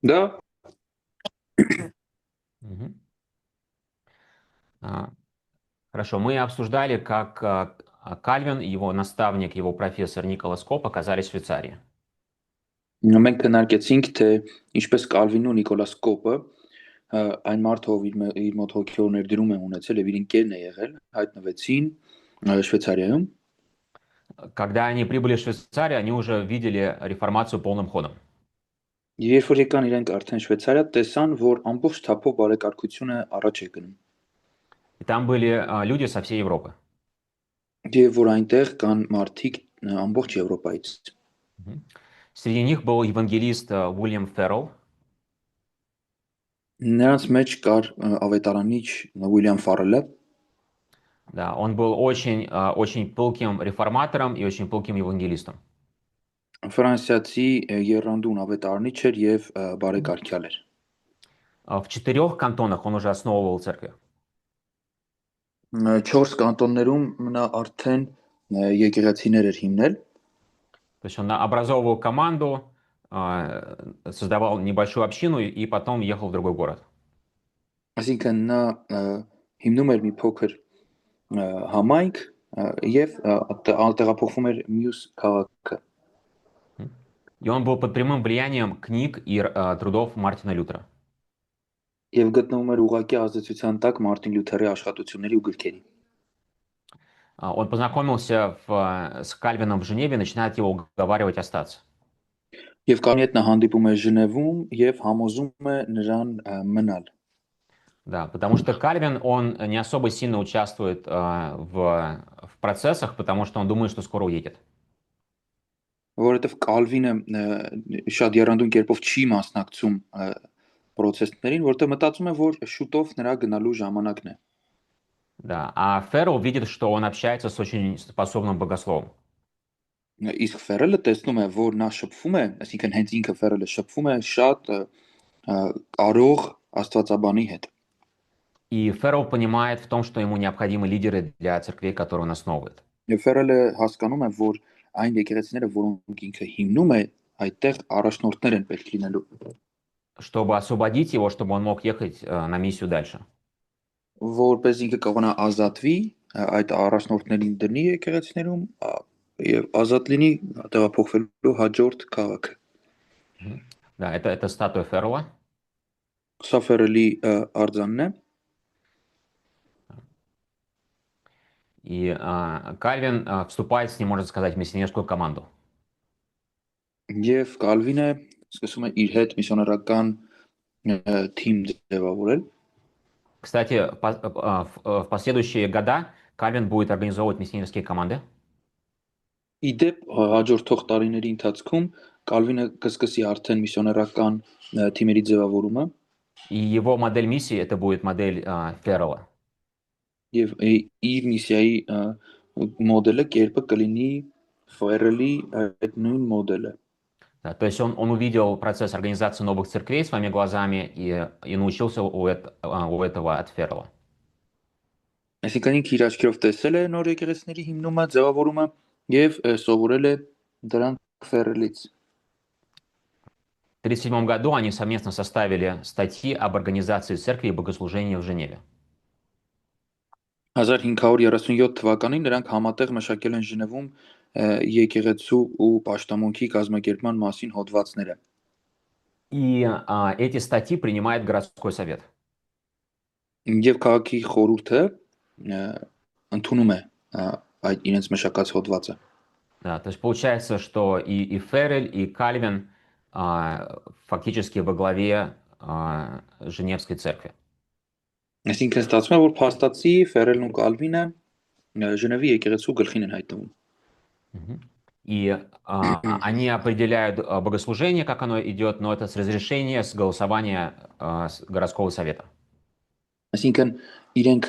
Да, Мгм. А, Хорошо, мы обсуждали, как Кальвин, его наставник, его профессор Николас Коп оказались в Швейцарии. մենք քննարկեցինք, թե ինչպես Կալվինն ու Նիկոլաս Կոպը այն մարդը, ով իր մոտ հոգևոր ներդրում է ունեցել եւ իր ընկերն է եղել, հայտնվեցին Շվեյցարիայում, Когда они прибыли в Швейцарию, они уже видели реформацию полным ходом. եւ երբ որ եկան իրենք արդեն Շվեյցարիա, տեսան, որ ամբողջ թափով բարեկարգությունը առաջ է գնում, И там были люди со всей Европы. եւ որ այնտեղ կան մարդիկ ամբողջ Եվրոպայից։ Мгм. Среди них был евангелист Уильям Феррелл. Նրանց մեջ կար ավետարանիչ Ուիլյամ Ֆարելը, Да, он был очень пылким реформатором и очень пылким евангелистом. ֆրանսիացի եռանդուն ավետարանիչ էր եւ բարեկարգյալ էր։ В 4 կантонах он уже основывал церкви. 4 կանտոններում նա արդեն եկեղեցիներ էր հիմնել, То есть он образовывал команду, создавал небольшую общину и потом ехал в другой город. այսինքն նա հիմնում էր մի փոքր համայնք եւ տեղափոխվում էր մյուս քաղաքը։ И он был под прямым влиянием книг и трудов Мартина Лютера. Եվ գտնվում էր ուղղակի ազդեցության տակ Մարտին Լյութերի աշխատությունների ու գրքերի։ Он познакомился с Кальвином в Женеве и начинает его уговаривать остаться. Եվ Կալվինի հետ նա հանդիպում է Ժնևում եւ համոզում է նրան մնալ։ Да, потому что Кальвин, он не особо сильно участвует в процессах, потому что он думает, что скоро уедет. Որովհետեւ Կալվինը շատ երանդուն կերպով չի մասնակցում process-ներին, որտեղ մտածում է, որ շուտով նրա գնալու ժամանակն է։ Да, а Феррелл видит, что он общается с очень способным богословом. Իսկ Ֆերելը տեսնում է, որ նա շփվում է, այսինքն հենց ինքը Ֆերելը շփվում է շատ կարող աստվածաբանի հետ։ И Феррелл понимает в том, что ему необходимы лидеры для церквей, которые он основывает. Եվ Ֆերելը հասկանում է, որ այն եկեղեցիները, որոնք ինքը հիմնում է, այդտեղ առաջնորդներ են պետք լինելու, Чтобы освободить его, чтобы он мог ехать на миссию дальше. որպես ինքը կարողանա ազատվի այդ առաջնորդներին դնի եկեղեցիներում եւ ազատ լինի տեղափոխվելու հաջորդ քաղաքը։ Мгм. Да, это статуя Феррелла. Սա Ֆերելի արձանն է, И Кальвин вступает с ним, можно сказать, в миссионерскую команду. եւ Կալվինը սկսում է իր հետ միսիոներական թիմ ձևավորել։ Кстати, в последующие года Кальвин будет организовывать миссионерские команды. Իդեպ հաջորդող տարիների ընթացքում Կալվինը կսկսի արդեն միսիոներական թիմերի ձևավորումը И его модель миссии это будет модель Феррелла. եւ իր միսիայի մոդելը կերպը կլինի Ֆերելի այդ նույն մոդելը։ Да, то есть он увидел процесс организации новых церквей своими глазами и научился у этого от Феррелла. Այսինքն ինքը իր աչքերով տեսել է նոր եկեղեցիների հիմնումը, ձևավորումը եւ սովորել է դրանք Ֆերելից։ В 1937 году они совместно составили статьи об организации церкви и богослужения в Женеве. 1537 թվականին նրանք համատեղ մշակել են Ժնևում եկեղեցու ու պաշտամունքի կազմակերպման մասին հոդվածները։ И эти статьи принимает городской совет. Եվ քաղաքի խորհուրդը ընդունում է այդ իրենց մշակած հոդվածը։ Да, то есть получается, что и Феррель, и Кальвин фактически во главе Женевской церкви. Այսինքն ստացվում է, որ փաստացի Ֆերելն ու Կալվինը Ժնևի եկեղեցու գլխին են հայտնվում։ Мгм. И они определяют богослужение, как оно идет, но это с разрешения, с голосования городского совета. Այսինքն իրենք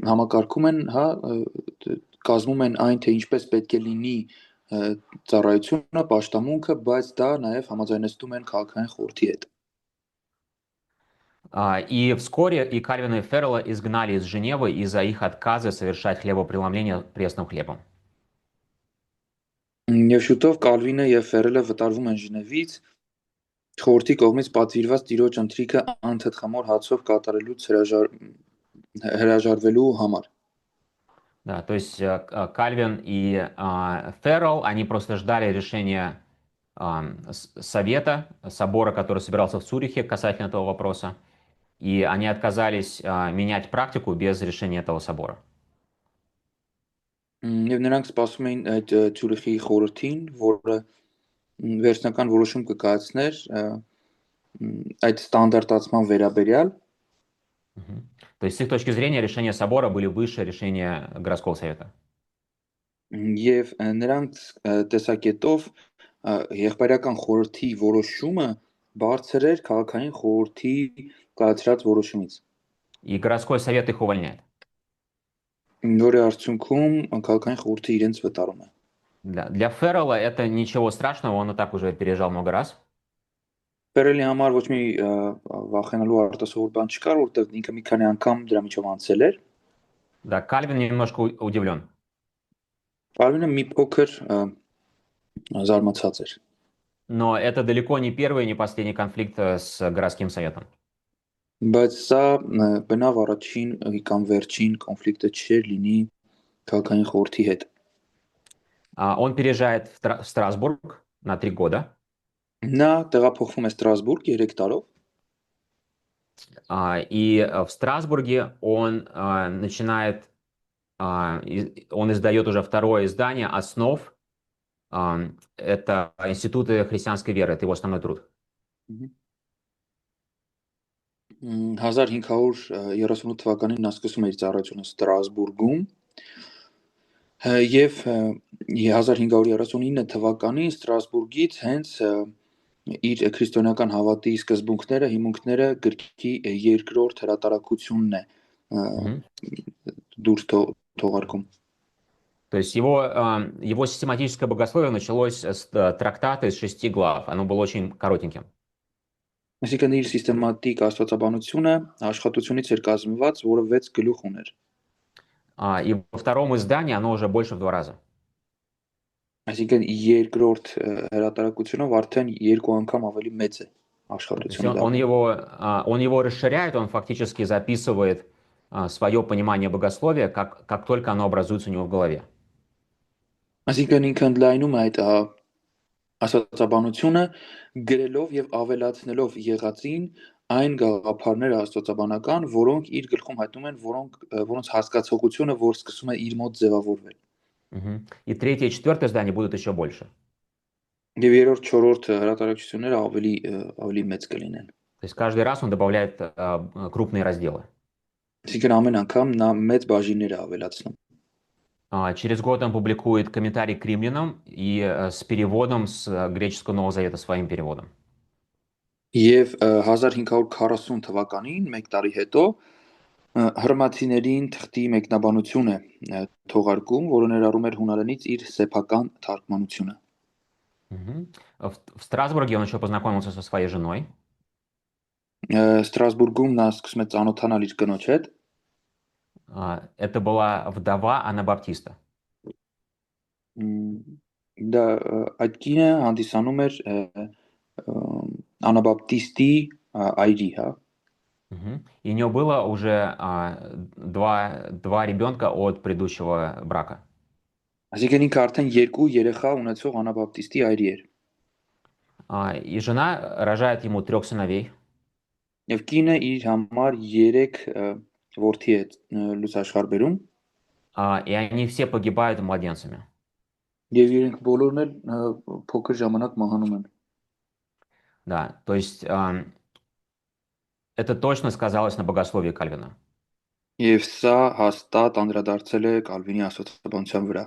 համակարգում են, հա, կազմում են այն, թե ինչպես պետք է լինի ծառայությունը, պաշտամունքը, բայց դա նաև համաձայնեցնում են քաղաքային խորհրդի հետ։ И вскоре и Кальвина, и Феррелла изгнали из Женевы из-за их отказа совершать хлебопреломление пресным хлебом. Եվ շուտով Կալվինը եւ Ֆերելը վտարվում են Ժնևից Խորհրդի կողմից պատվիրված տիրոջ ընթրիքը անթթխամոր հացով կատարելուց հրաժարվելու համար։ Да, то есть Кальвин и Феррелл, они просто ждали решения совета, собора, который собирался в Цюрихе касательно этого вопроса, и они отказались менять практику без решения этого собора. Եվ նրանք սպասում էին այդ Ցյուրիխի խորհրդին, որը վերջնական որոշում կկայացներ այդ ստանդարտացման վերաբերյալ, То есть с их точки зрения решения собора были выше решения городского совета. եւ նրանց տեսակետով եղբայրական խորհրդի որոշումը բարձր էր քաղաքային խորհրդի կայացրած որոշումից, И городской совет их увольняет. որի արդյունքում քաղաքային խորհուրդը իրենց վտարում է։ Для Феррелла это ничего страшного, он и так уже переезжал много раз. Ֆերելի համար ոչ մի վախենալու արտասովոր բան չկար, որովհետեւ ինքը մի քանի անգամ դրա միջով անցել էր։ Да, Кальвин немножко удивлен. Արմինը մի փոքր զարմացած էր։ Но это далеко не первый и не последний конфликт с городским советом. Բայց սա բնավ առաջին կամ վերջին կոնֆլիկտը չէր լինի քաղաքային խորհրդի հետ։ Он переезжает в Страсбург на 3 года. Նա տեղափոխվում է Ստրասբուրգ 3 տարով И в Страсбурге он начинает, он издает уже второе издание «Основ». Это институты христианской веры, это его основной труд. 1538 թվականին նա սկսում է իր ծառայությունը Ստրասբուրգում եւ 1539 թվականին Ստրասբուրգից հենց իր քրիստոնեական հավատի սկզբունքները, հիմունքները գրքի երկրորդ հրատարակությունն է դուրս թողարկում։ То есть его систематическое богословие началось с трактата из 6 глав. Оно было очень коротеньким. Այսինքն իր սիստեմատիկ աստվածաբանությունը աշխատությունից էր կազմված, որը 6 գլուխ ուներ։ И во втором издании оно уже больше в 2 раза. Այսինքն երկրորդ հրատարակությունով արդեն 2 անգամ ավելի մեծ է աշխատությունը։ Он его расширяет, он фактически записывает свое понимание богословия, как только оно образуется у него в голове. Այսինքն ինքը ընդլայնում է այդ աստվածաբանությունը գրելով եւ ավելացնելով եղածին այն գաղափարները աստվածաբանական, որոնք իր գլխում հայտնում են, որոնց հասկացողությունը որ սկսում է իր մոտ ձևավորվել։ И третье и четвертое издание будут еще больше. Եվ երրորդ, չորրորդ հրատարակությունները ավելի մեծ կլինեն։ То есть каждый раз он добавляет крупные разделы. Այսինքն ամեն անգամ նա մեծ բաժիններ է ավելացնում։ Через год он публикует комментарий к римлянам и с переводом с греческого Нового Завета, своим переводом. Եվ 1540 թվականին, 1 տարի հետո, հռոմեացիներին թղթի մեկնաբանություն է թողարկում, որը ներառում էր հունարենից իր սեփական թարգմանությունը։ В Страсбурге он еще познакомился со своей женой. Ստրասբուրգում նա սկսում է ծանոթանալ իր կնոջ հետ։ Это была вдова Анабаптиста. Դա այդ կինը հանդիսանում էր Անաբապտիստի այրի, հա։ И у него было уже два ребенка от предыдущего брака. Այսինքն ինքը արդեն 2 երեխա ունեցող Անաբապտիստի այրի էր։ И жена рожает ему 3 сыновей. Եվ կինը իր համար 3 որդի է լույս աշխարհ բերում։ И они все погибают младенцами. Եվ իրենք բոլորն էլ փոքր ժամանակ մահանում են։ Да, то есть это точно сказалось на богословии Кальвина. Եվ սա հաստատ անդրադարձել է Կալվինի աստվածաբանության վրա։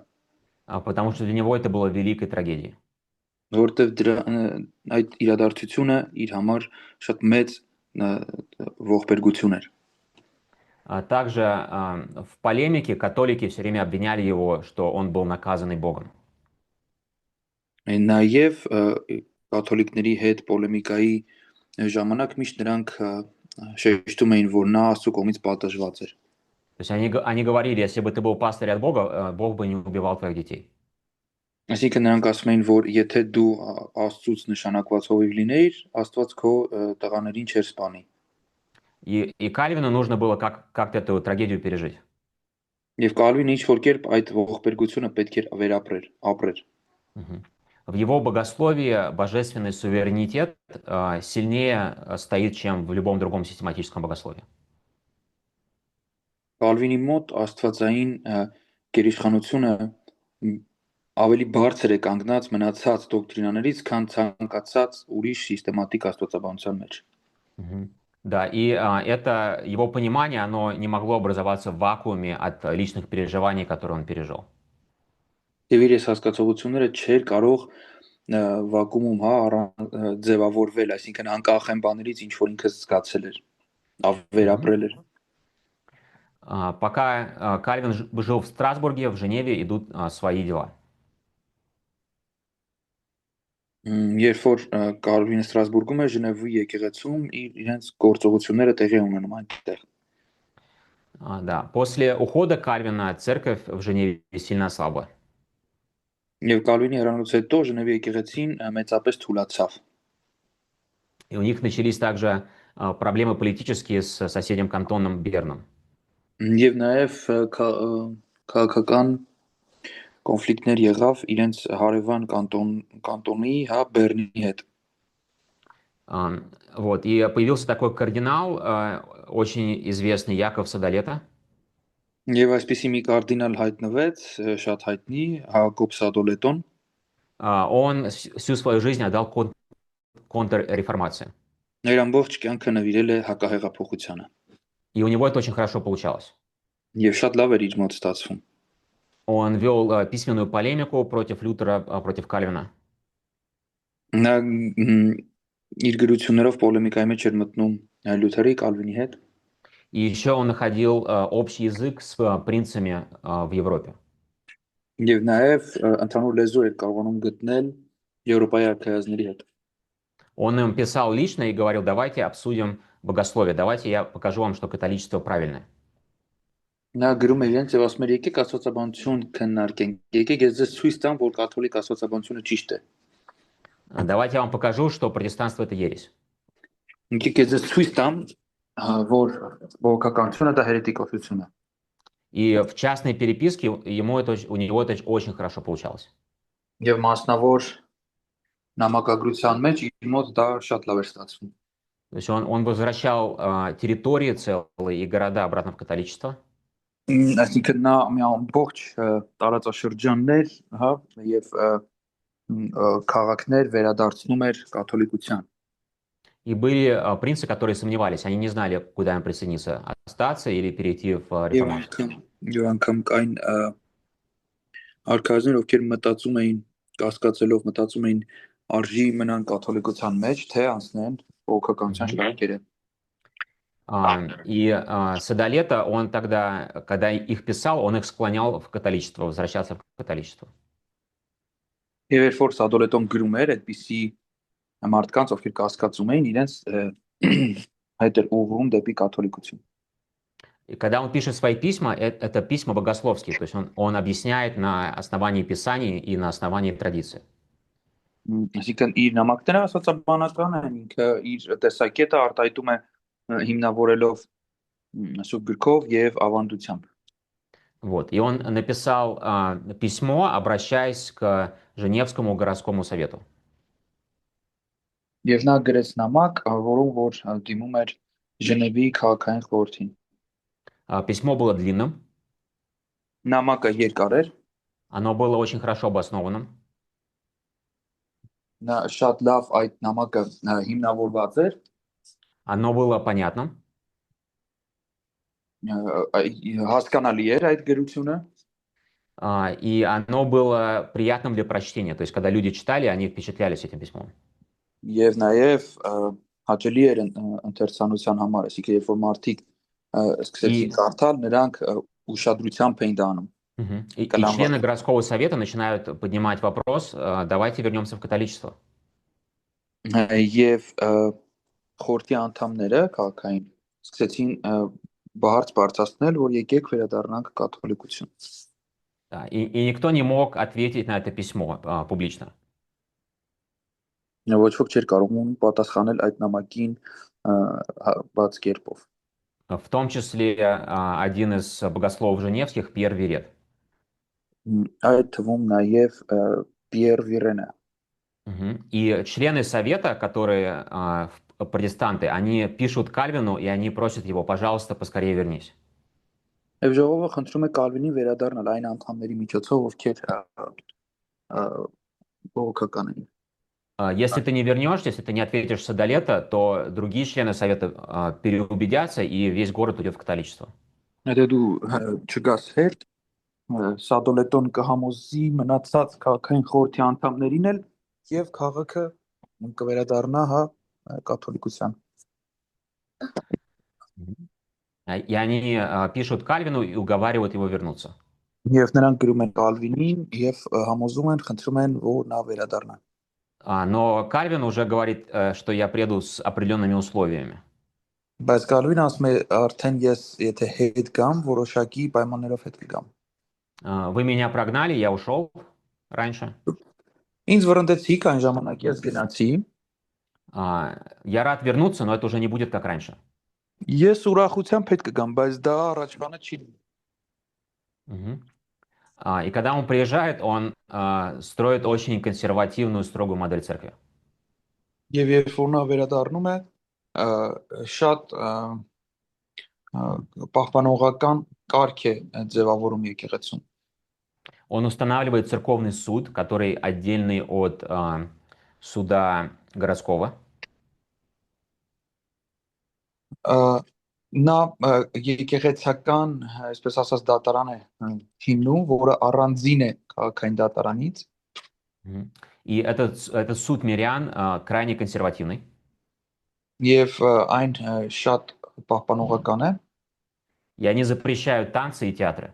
Потому что для него это было великой трагедией. Որովհետև այդ իրադարձությունը իր համար շատ մեծ ողբերգություն էր։ Также в полемике католики все время обвиняли его, что он был наказанный Богом. Նաև կաթոլիկների հետ պոլեմիկայի ժամանակ միշտ նրանք շեշտում էին, որ նա Աստծո կողմից պատժված էր։ То есть они говорили, если бы ты был пастырь от Бога, Бог бы не убивал твоих детей. Այսինքն նրանք ասում էին, որ եթե դու Աստծուց նշանակված հովիվ լինեիր, Աստված քո տղաներին չէր սպանի։ И Кальвину нужно было как-то эту трагедию пережить. Եվ Կալվինը ինչ որ կերպ այդ ողբերգությունը պետք էր ապրեր։ Мгм. В его богословии божественный суверенитет сильнее стоит, чем в любом другом систематическом богословии. Կալվինի մոտ աստվածային գերիշխանությունը ավելի բարձր է կանգնած մնացած դոկտրինաներից, քան ցանկացած ուրիշ սիստեմատիկ աստվածաբանության մեջ։ Мгм. Да, и это его понимание, оно не могло образоваться в вакууме от личных переживаний, которые он пережил. Եվ իր այս հասկացողությունները չէր կարող վակուումում ձևավորվել, այսինքն անկախ այն բաներից, ինչ որ ինքը զգացել էր, Мгм. վերապրել էր։ Пока Кальвин жил в Страсбурге, в Женеве идут свои дела. Երբ որ Կալվինը Ստրասբուրգում է, Ժնևի եկեղեցում իրենց գործողությունները տեղի ունենում այնտեղ։ Да. После ухода Кальвина церковь в Женеве сильно ослабла. Եվ Կալվինի հեռանալուց հետո Ժնևի եկեղեցին մեծապես թուլացավ։ И у них начались также проблемы политические с соседним кантоном Берном. Եվ նաև քաղաքական կոնֆլիկտներ եղավ իրենց հարևան կանտոնի, Բեռնի հետ։ Вот. И появился такой кардинал, очень известный, Яков Садолета. Եվ այսպիսի մի կարդինալ հայտնվեց, շատ հայտնի, Հակոբ Սադոլետոն, Он всю свою жизнь отдал контрреформации. Նրա ամբողջ կյանքը նվիրել է հակահեղափոխությանը։ И у него это очень хорошо получалось. Եվ շատ լավ էր իր մոտ ստացվում։ Он вел письменную полемику против Лютера, против Кальвина. Նա իր գրություններով պոլեմիկայի մեջ էր մտնում Լյութերի, Կալվինի հետ։ И еще он находил общий язык с принцами в Европе. Եվ նաև ընդհանուր լեզու էր կարողանում գտնել Եվրոպայի արքայազնների հետ։ Он им писал лично и говорил: давайте обсудим богословие, давайте я покажу вам, что католичество правильное. Նա գրում է իրենց եւ ասում է եկեք աստվածաբանություն քննարկենք, եկեք ես ձեզ ցույց տամ, որ կաթոլիկ աստվածաբանությունը ճիշտ է։ Давайте я вам покажу, что протестанство это ересь. Եկեք ես ձեզ ցույց տամ, որ բողոքականությունը դա հերետիկոսություն է։ И в частной переписке у него это очень хорошо получалось. Եվ մասնավոր նամակագրության մեջ իր մոտ դա շատ լավ էր ստացվում։ То есть он возвращал территории целые и города обратно в католичество. Այսինքն նա մի ամբողջ տարածաշրջաններ, եւ քաղաքներ վերադարձնում էր կաթոլիկության։ И были принцы, которые сомневались, они не знали, куда им присоединиться, остаться или перейти в реформацию. Եվ անգամ կային արքայազններ, ովքեր մտածում էին, կասկածելով մտածում էին արժի մնան կաթոլիկության մեջ, թե անցնեն բողոքականության շարքերը։ И Садолета, он тогда, когда их писал, он их склонял в католичество, возвращаться в католичество. Եվ երբ որ Սադոլետոն գրում էր այդպիսի մարդկանց, ովքեր կասկածում էին, իրենց հետ էր ուղղում դեպի կաթոլիկություն։ И когда он пишет свои письма, это письма богословские, то есть он объясняет на основании Писаний и на основании традиции. Այսինքն իր նամակները աստվածաբանական են, ինքը իր տեսակետը արտահայտում է հիմնավորելով Սուրբ գրքով եւ ավանդությամբ։ Вот. И он написал письмо, обращаясь к Женевскому городскому совету. Եվ նա գրեց նամակ, որում որ դիմում էր Ժնևի քաղաքային խորհրդին։ Письмо было длинным. Նամակը երկար էր։ Оно было очень хорошо обоснованным. Նա շատ լավ այդ նամակը հիմնավորված էր։ Оно было понятным. Հասկանալի էր այդ գրությունը։ И оно было приятным для прочтения. То есть, когда люди читали, они впечатлялись этим письмом. Եվ նաև հաճելի էր ընթերցանության համար, այսինքն երբ որ մարդիկ սկսեցին կարդալ, նրանք ուշադրությամբ էին դառնում։ И члены городского совета начинают поднимать вопрос: давайте вернемся в католичество. Եվ խորհրդի անդամները քաղաքային սկսեցին բարձրացնել, որ եկեք վերադառնանք կաթոլիկություն։ Да, и никто не мог ответить на это письмо публично. Ոչ ոք չէր կարող պատասխանել այդ նամակին բաց կերպով։ В том числе один из богословов Женевских, Пьер Вирет. Այդ թվում նաև Պիեր Վիրենը։ И члены совета, которые протестанты, они пишут Кальвину, и они просят его, пожалуйста, поскорее вернись. Եվ ժողովը խնդրում է Կալվինին վերադառնալ այն անդամների միջոցով, ովքեր բողոքական էին։ Если ты не вернешься, если ты не ответишься до лета, то другие члены совета переубедятся, и весь город уйдет в католичество. Եթե դու չգաս հետ, Սադոլետոն կհամոզի մնացած քաղաքային խորհրդի անդամներին էլ եւ քաղաքը կվերադառնա կաթոլիկության։ И они пишут Кальвину и уговаривают его вернуться. Եվ նրանք գրում են Կալվինին եւ համոզում են, խնդրում են, որ նա վերադառնա։ Но Кальвин уже говорит, что я приеду с определенными условиями. Բայց Կալվինը ասում է արդեն ես եթե հետ գամ, որոշակի պայմաններով հետ կգամ։ Вы меня прогнали, я ушел раньше. Ինձ վռնդեցիք այն ժամանակ ես գնացի։ Я рад вернуться, но это уже не будет как раньше. Ես ուրախությամբ հետ կգամ, բայց դա առաջվանը չի։ И когда он приезжает, он строит очень консервативную, строгую модель церкви. Եվ երբ որ նա վերադառնում է, շատ պահպանողական կարգ է ձևավորում եկեղեցում։ Он устанавливает церковный суд, который отдельный от суда городского. Նա եկեղեցական, այսպես ասած, դատարան է հիմնում, որը առանձին է քաղաքային դատարանից։ И этот суд мирян крайне консервативный. Եվ այն շատ պահպանողական է։ И они запрещают танцы и театры.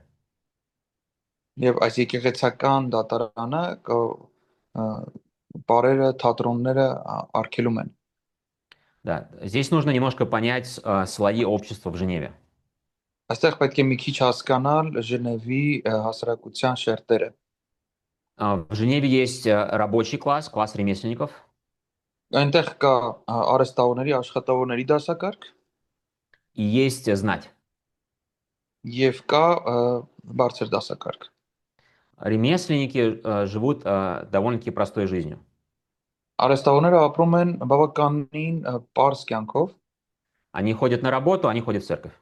Եվ այս եկեղեցական դատարանը բարերը, թատրոնները արգելում են։ Да, здесь нужно немножко понять слои общества в Женеве. Այստեղ պետք է մի քիչ հասկանալ Ժնևի հասարակության շերտերը։ В Женеве есть рабочий класс, класс ремесленников. Այնտեղ կա արհեստավորների, աշխատավորների дасակարգ И есть знать. եւ կա բարձր дасակարգ։ Ремесленники живут довольно-таки простой жизнью. Արհեստավորները ապրում են բավականին պարզ կյանքով։ Они ходят на работу, они ходят в церковь.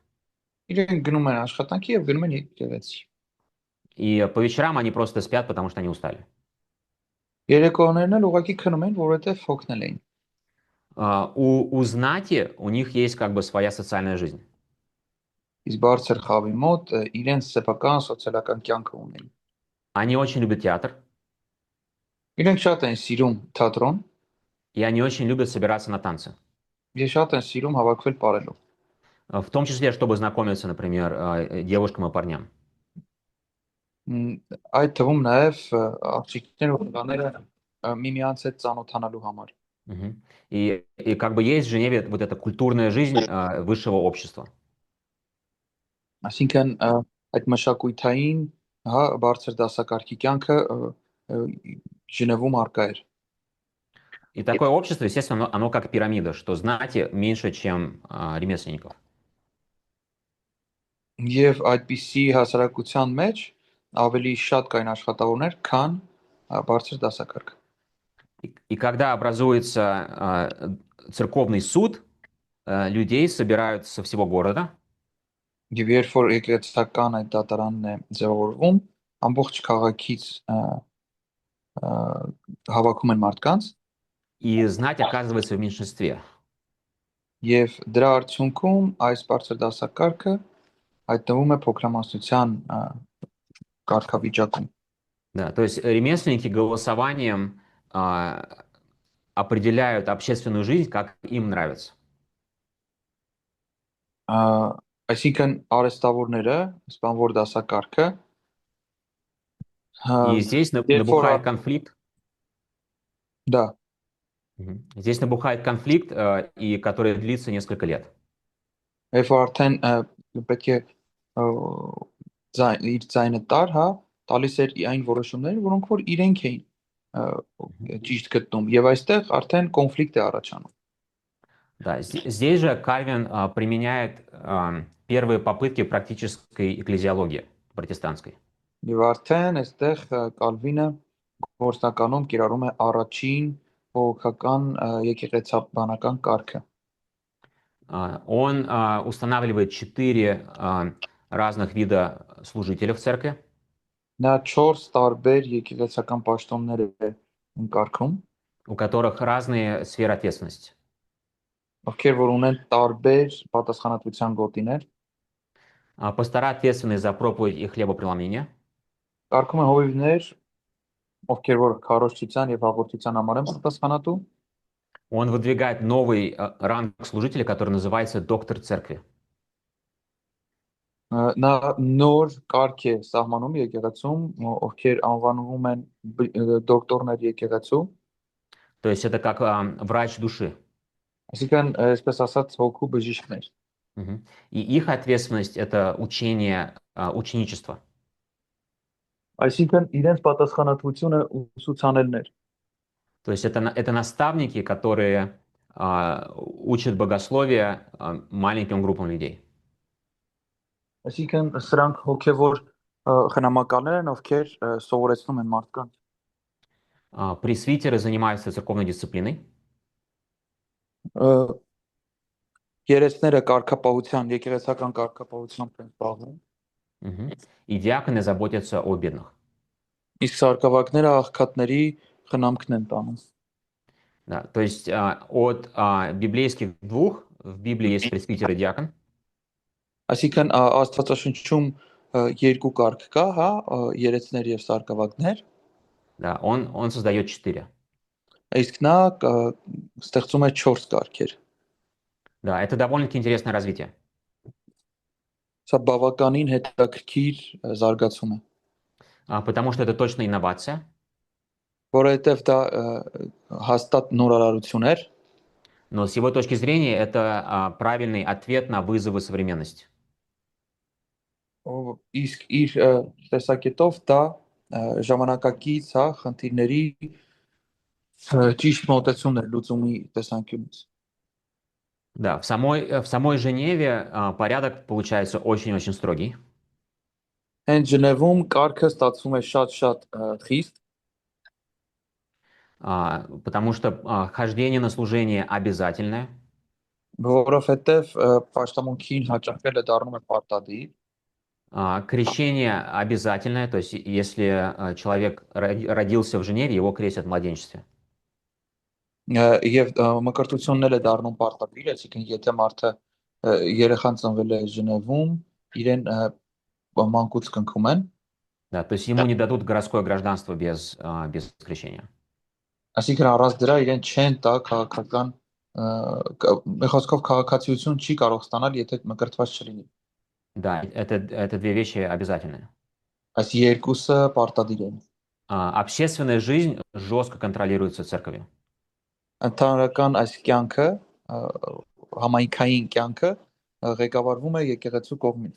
Իրենք գնում են աշխատանքի եւ գնում են եկեղեցի։ И по вечерам они просто спят, потому что они устали. Երեկոներն էլ ուղղակի քնում են, որովհետեւ հոգնել էին։ У знати у них есть как бы своя социальная жизнь. Իսկ բարձր խավի մոտ իրենց սեփական սոցիալական կյանքը ունեն։ Они очень любят театр. Իրենք շատ են սիրում թատրոն։ И они очень любят собираться на танцы. Ես շատ են сիրում հավաքվել parելու։ В том числе, чтобы знакомиться, например, девушкам и парням. Այդ թվում նաև աղջիկներ ու տղաները միմյանց հետ ծանոթանալու համար։ И как бы есть в Женеве вот эта культурная жизнь высшего общества. Այսինքն այդ մշակութային, հա, բարձր դասակարգի կյանքը Ժնևում արկա էր։ И такое общество, естественно, оно как пирамида, что знати меньше, чем ремесленников. Եվ այդպիսի հասարակության մեջ ավելի շատ կային աշխատավորներ, քան բարձր դասակարգ։ И когда образуется церковный суд, людей собирают со всего города. Եվ երբ որ եկեղեցական այդ դատարանն է ձևավորվում, ամբողջ քաղաքից հավաքում են մարդկանց։ И знать оказывается в меньшинстве. Եվ դրա արդյունքում այս բարձր դասակարգը հայտնվում է փոքրամասնության կարգավիճակում։ Да, то есть ремесленники голосованием определяют общественную жизнь, как им нравится. Այսինքն արհեստավորները, սպանվոր դասակարգը И здесь набухает конфликт. Да. Здесь набухает конфликт, и который длится несколько лет. Երբ արդեն պետք է իր ձայնը տար, հա, տալիս էր այն որոշումները, որոնք որ իրենք էին ճիշտ գտնում, եւ այստեղ արդեն կոնֆլիկտ է առաջանում։ Да, здесь же Кальвин применяет первые попытки практической экклезиологии протестантской. Եվ արդեն այստեղ Կալվինը գործնականում կիրառում է առաջին բողոքական եկեղեցաբանական կարգը։ Он устанавливает 4 разных вида служителей в церкви, Նա 4 տարբեր եկեղեցական պաշտոններ է ընկարգում, у которых разные сферы ответственности. ովքեր որ ունեն տարբեր պատասխանատվության գոտիներ։ Пастора ответственны за проповедь и хлебопреломление. Կարգում է հովիվներ, ովքեր որ քարոզչության եւ հաղորդության համար են պատասխանատու։ Он выдвигает новый ранг служителя, который называется доктор церкви. Նա նոր կարգ է սահմանում եկեղեցում, ովքեր անվանվում են դոկտորներ եկեղեցու։ То есть это как врач души. Այսինքն, այսպես ասած, հոգու բժիշկներ։ И их ответственность это учение, ученичество. Այսինքն, իրենց պատասխանատվությունը ուսուցանելներ։ То есть это наставники, которые учат богословие маленьким группам людей. Այսինքն, սրանք հոգևոր խնամակալներ են, ովքեր սովորեցնում են մարդկանց։ Пресвитеры занимаются церковной дисциплиной. Երեցները կարգապահության, եկեղեցական կարգապահությամբ են զբաղվում։ И диаконы заботятся о бедных. Իսկ սարկավակները աղքատների խնամքն են տանում։ Да, то есть от библейских двух в Библии есть пресвитер и диакон. Այսինքն Աստվածաշնչում երկու կարգ կա, հա, երեցներ եւ սարկավակներ։ Да, он создает 4. Իսկ նա ստեղծում է 4 կարգեր։ Да, это довольно-таки интересное развитие. Սա բավականին հետաքրքիր զարգացում է։ Потому что это точно инновация. Որովհետեւ դա հաստատ նորարարություն էր։ Но с его точки зрения это правильный ответ на вызовы современности. Իսկ իր տեսակետով դա ժամանակակից, հա, խնդիրների ճիշտ մոտեցումն է լուծումի տեսանկյունից։ Да, в самой Женеве порядок получается очень-очень строгий. Հենց Ժնևում կարգը ստացվում է շատ-շատ խիստ, потому что хождение на служение обязательное. որովհետև պաշտամունքին հաճախելը դառնում է պարտադիր։ Крещение обязательное, то есть если человек родился в Женеве, его крестят в младенчестве. Եվ մկրտությունն էլ է դառնում պարտադիր, այսինքն եթե մարդը երեխան ծնվել է Ժնևում, իրեն մանկուց կնքում են։ Да, то есть ему не дадут городское гражданство без крещения. Այսինքն առանց դրա իրեն չեն տա քաղաքական խոսքով քաղաքացիություն չի կարող ստանալ, եթե մկրտված չլինի։ Да, это две вещи обязательные. Այս երկուսը պարտադիր են։ Общественная жизнь жестко контролируется церковью. Ընդհանրական այս կյանքը, համայնքային կյանքը ղեկավարվում է եկեղեցու կողմից։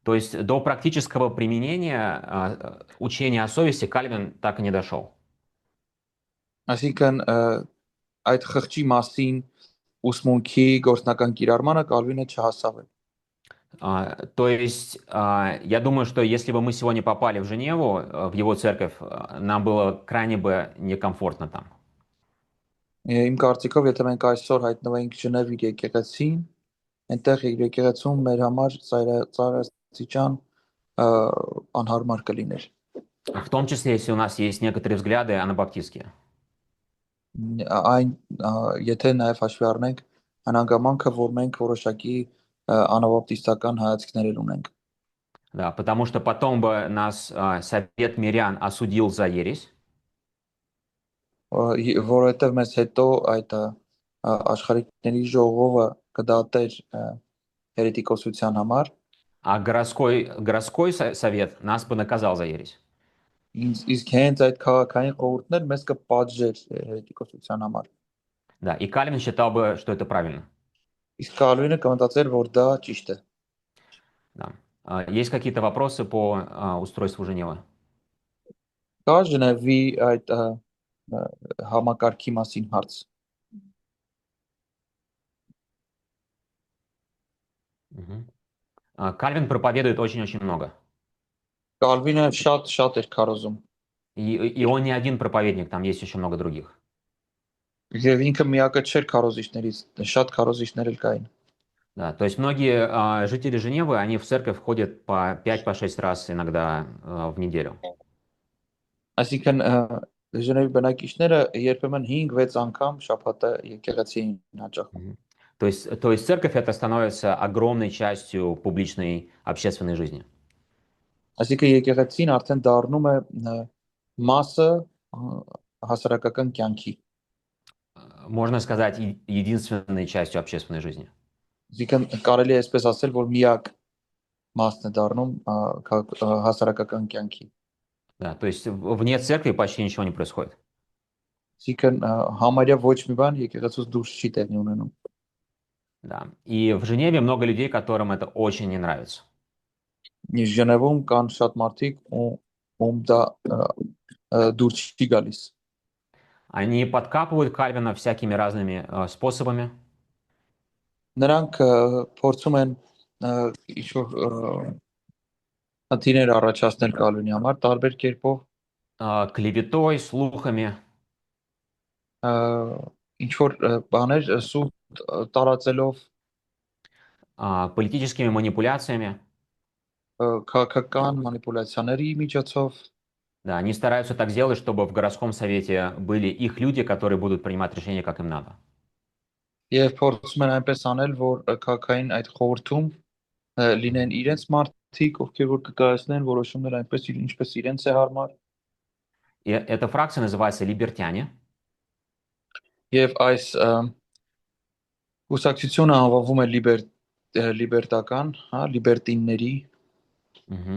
То есть до практического применения учения о совести Кальвин так и не дошел. Այսինքն այդ խղճի մասին ուսմունքի գործնական կիրառմանը Կալվինը չհասավ է։ То есть я думаю, что если бы мы сегодня попали в Женеву, в его церковь, нам было крайне бы некомфортно там. Իմ կարծիքով, եթե մենք այսօր հայտնվեինք Ժնև իր եկեղեցին, այնտեղ եկեղեցում մեր համար ծայրաստիճան անհարմար կլիներ։ В том числе, если у нас есть некоторые взгляды анабаптистские. Այն եթե նաև հաշվի առնենք այն հանգամանքը, որ մենք որոշակի անաբապտիստական հայացքներ ունենք։ Да, потому что потом бы нас совет мирян осудил за ересь. Որովհետև մեզ հետո այդ աշխարհիկների ժողովը կդատեր հերետիկոսության համար։ А городской совет нас бы наказал за ересь. Իսկ հենց այդ քաղաքային խորհուրդներ մեզ կպատժեր հերետիկոսության համար։ Да, и Кальвин считал бы, что это правильно. Իսկ Կալվինը կմտածեր, որ դա ճիշտ է։ Да. Есть какие-то вопросы по устройству Женевы? Կա Ժնևի այդ համակարգի մասին հարց։ Мгм. Кальвин проповедует очень-очень много. Կալվինը շատ էր քարոզում։ И он не один проповедник, там есть еще много других. Եվ ինքը միակը չէր քարոզիչներից, շատ քարոզիչներ էլ կային։ Да, то есть многие жители Женевы, они в церковь ходят по 5-6 раз иногда в неделю. Այսինքն Ժնևի բնակիչները երբեմն 5-6 անգամ շաբաթը եկեղեցի էին հաճախում։ Мгм. То есть церковь это становится огромной частью публичной общественной жизни. Այսինքն եկեղեցին արդեն դառնում է մասը հասարակական կյանքի։ Можно сказать, единственной частью общественной жизни. Այսինքն կարելի է այսպես ասել, որ միակ մասն է դառնում հասարակական կյանքի։ Да, то есть вне церкви почти ничего не происходит. Այսինքն համարյա ոչ մի բան եկեղեցուց դուրս չի տեղի ունենում։ Да. И в Женеве много людей, которым это очень не нравится. Իսկ Ժնևում կան շատ մարդիկ, ում դա դուրս չի գալիս։ Они подкапывают Кальвина всякими разными способами. Նրանք փորձում են ինչ որ խնդիրներ առաջացնել Կալվինի համար տարբեր կերպով, Клеветой, слухами. ինչ որ բաներ սուտ տարածելով, Политическими манипуляциями. քաղաքական մանիպուլյացիաների միջոցով, Да, они стараются так сделать, чтобы в городском совете были их люди, которые будут принимать решения, как им надо. եւ փորձում են այնպես անել, որ քաղաքային այդ խորհրդում լինեն իրենց մարդիկ, ովքեր որ կկայացնեն որոշումներ այնպես ինչպես իրենց է հարմար։ И эта фракция называется «Либертяне». Եվ այս կուսակցությունը անվանվում է լիբերտական, հա, լիբերտինների։ Мгм.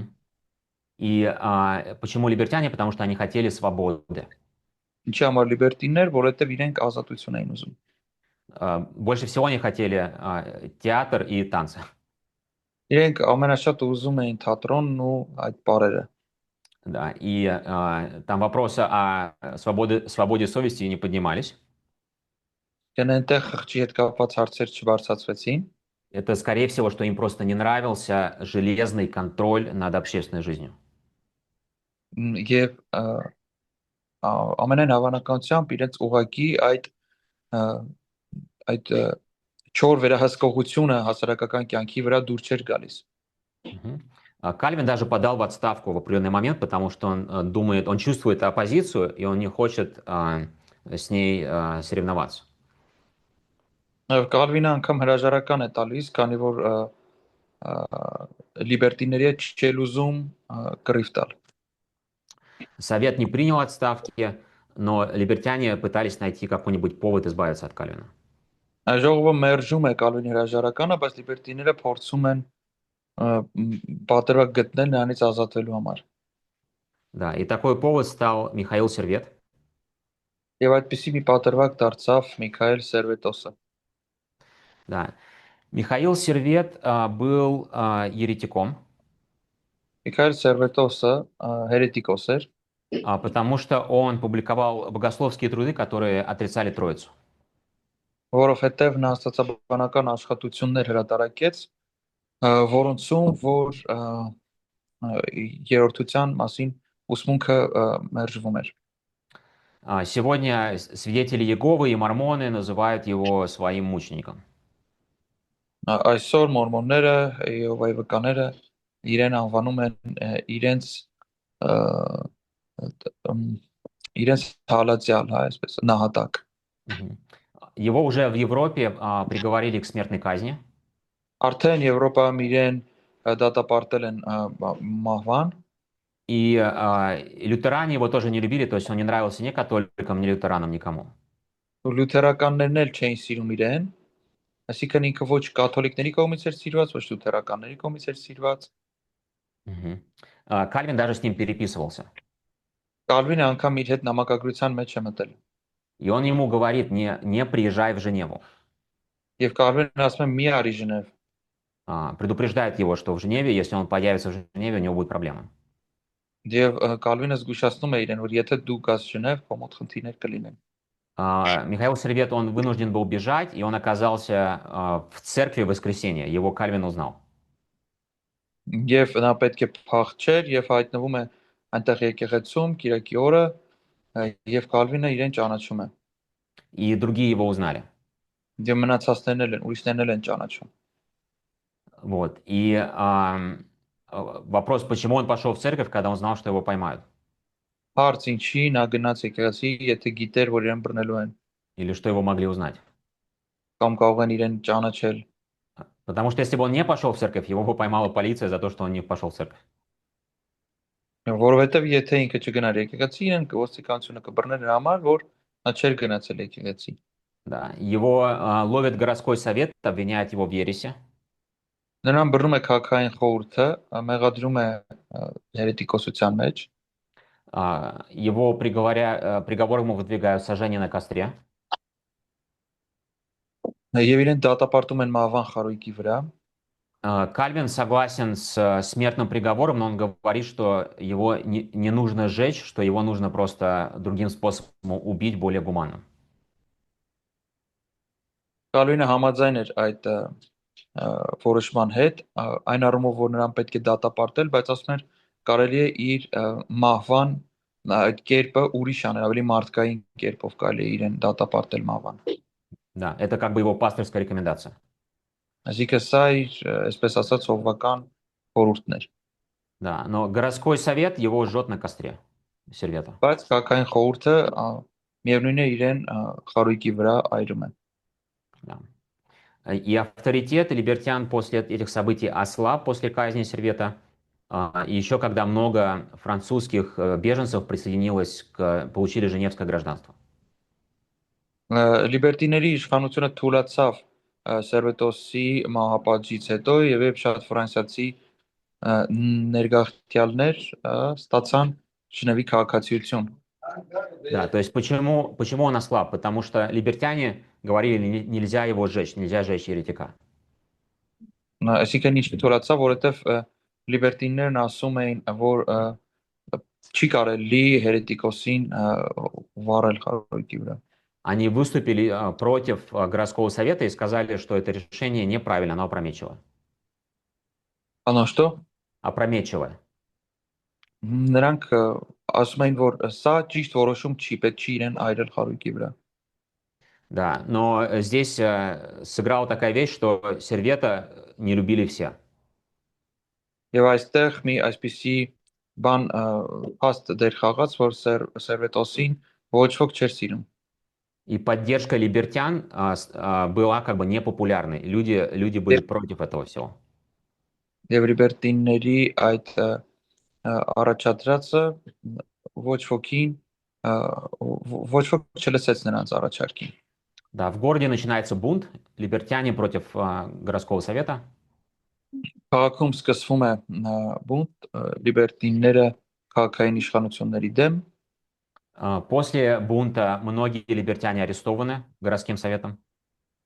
И почему либертяне? Потому что они хотели свободы. Ինչի համար լիբերտիններ, որովհետև իրենք ազատություն էին уզում։ Больше всего они хотели театр и танцы. Իրենք ամենաշատ ուզում էին թատրոնն ու այդ բարերը։ Да, и там вопросы о свободе совести не поднимались. Գն այնտեղ խղճի հետ կապված հարցեր չբարձրացվեցին։ Это, скорее всего, что им просто не нравился железный контроль над общественной жизнью. Եվ ամենայն հավանականությամբ իրենց ուղակի այդ չոր վերահսկողությունը հասարակական կյանքի վրա դուր չէր գալիս։ Мгм. Кальвин даже подал в отставку в определенный момент, потому что он думает, он чувствует оппозицию, и он не хочет с ней соревноваться. Կալվինը անգամ հրաժարական է տալիս, քանի որ լիբերտիների հետ չել ուզում կռիվ տալ։ Совет не принял отставки, но либертяне пытались найти какой-нибудь повод избавиться от Кальвина. Ժողովը մերժում է Կալվինի հրաժարականը, բայց լիբերտիները փորձում են պատրվակ գտնել նրանից ազատվելու համար։ Да, и такой повод стал Михаил Сервет. Եվ այդպիսի մի պատրվակ դարձավ Միքայել Սերվետոսը։ Да. Михаил Сервет был еретиком, Միքայել Սերվետոսը հերետիկոս էր, потому что он публиковал богословские труды, которые отрицали Троицу. որովհետև նա աստվածաբանական աշխատություններ հրատարակեց, որոնցում որ երրորդության մասին ուսմունքը մերժվում էր։ Сегодня свидетели Иеговы и мормоны называют его своим мучеником. Այսօր մորմոնները, Եհովայի վկաները իրեն անվանում են իրենց հալածյալ, հա, այսպես նահատակ։ Мгм. Его уже в Европе приговорили к смертной казни. Արդեն Եվրոպայում իրեն դատապարտել են մահվան։ И лютеране его тоже не любили, то есть он не нравился ни католикам, ни лютеранам, никому. Լութերականներն էլ չէին սիրում իրեն, այսինքն ինքը ոչ կաթոլիկների կողմից էր սիրված, ոչ լութերականների կողմից էր սիրված։ Мгм. Кальвин даже с ним переписывался. Կալվինը անգամ իր հետ նամակագրության մեջ է մտել։ И он ему говорит, не приезжай в Женеву. Եվ Կալվինն ասում է՝ մի արի Ժնև։ предупреждает его, что в Женеве, если он появится в Женеве, у него будут проблемы. Եվ Կալվինը զգուշացնում է իրեն, որ եթե դու գաս Ժնև, քո մոտ խնդիրներ կլինեն։ Михаил Сервет, он вынужден был бежать, и он оказался в церкви в воскресенье. Его Кальвин узнал. Եվ նա պետք է փախչեր եւ հայտնվում է այնտեղ եկեղեցում Կիրակի օրը եւ Կալվինը իրեն ճանաչում է։ И другие его узнали. Եվ մնացածներն էլ են, ուրիշներն էլ են ճանաչում։ Вот. И вопрос, почему он пошел в церковь, когда он знал, что его поймают? Հարց ինչի նա գնաց եկեղեցի, եթե գիտեր, որ իրեն բռնելու են, Или что его могли узнать? կամ կարող են իրեն ճանաչել։ Потому что если бы он не пошел в церковь, его бы поймала полиция за то, что он не пошел в церковь. Որովհետեւ եթե ինքը չգնար եկեղեցի, իրեն ոստիկանությունը կբռներ նրա համար, որ նա չէր գնացել եկեղեցի։ Да. Его ловит городской совет, обвиняет его в ересе. Նրան բռնում է քաղաքային խորհուրդը, մեղադրում է հերետիկոսության մեջ։ Его приговор ему выдвигают сожжение на костре. Եվ իրեն դատապարտում են մահվան խարույկի վրա։ Кальвин согласен с смертным приговором, но он говорит, что его не нужно сжечь, что его нужно просто другим способом убить, более гуманным. Կալվինը համաձայն էր այդ որոշման հետ, այն առումով, որ նրան պետք է դատապարտել, բայց ասում էր կարելի է իր մահվան այդ կերպը ուրիշ անել, ավելի մարդկային կերպով կարելի է իրեն դատապարտել մահվան։ Да, это как бы его пасторская рекомендация. Այսինքն սա իր, այսպես ասած, սովորական խորհուրդն էր։ Да, но городской совет его жжет на костре Сервета. Բայց քաղաքային խորհուրդը միևնույն է իրեն խարույկի վրա այրում է։ Да. И авторитет либертян после этих событий ослаб после казни Сервета. И еще когда много французских беженцев получили женевское гражданство. Լիբերտիների իշխանությունը թուլացավ Սերվետոսի մահապատժից հետո եւ շատ ֆրանսիացի ներգաղթյալներ ստացան Ժնևի քաղաքացիություն։ Да, то есть почему он ослаб? Потому что либертяне говорили, нельзя его сжечь, нельзя сжечь еретика. Այսինքն ինչ թուլացավ, որովհետեւ լիբերտիններն ասում էին, որ չի կարելի հերետիկոսին վառել խարույկի վրա։ Они выступили против городского совета и сказали, что это решение неправильно, оно опрометчивое. Оно что? Опрометчивое. Նրանք ասում էին, որ սա ճիշտ որոշում չի, պետք չի իրեն այրել խարույկի վրա։ Да, но здесь сыграла такая вещь, что Сервета не любили все. Եվ այստեղ մի այսպիսի բան փաստ դեր խաղաց, որ Սերվետոսին ոչ ոք չէր սիրում։ И поддержка либертян была как бы непопулярной. Люди были против этого всего. Եվ լիբերտինների այդ առաջադրածը ոչ ոք չլսեց նրանց առաջարկին։ Да, в городе начинается бунт, либертяне против городского совета. Քաղաքում սկսվում է բունտ, լիբերտինները քաղաքային իշխանությունների դեմ։ После бунта многие либертяне арестованы городским советом.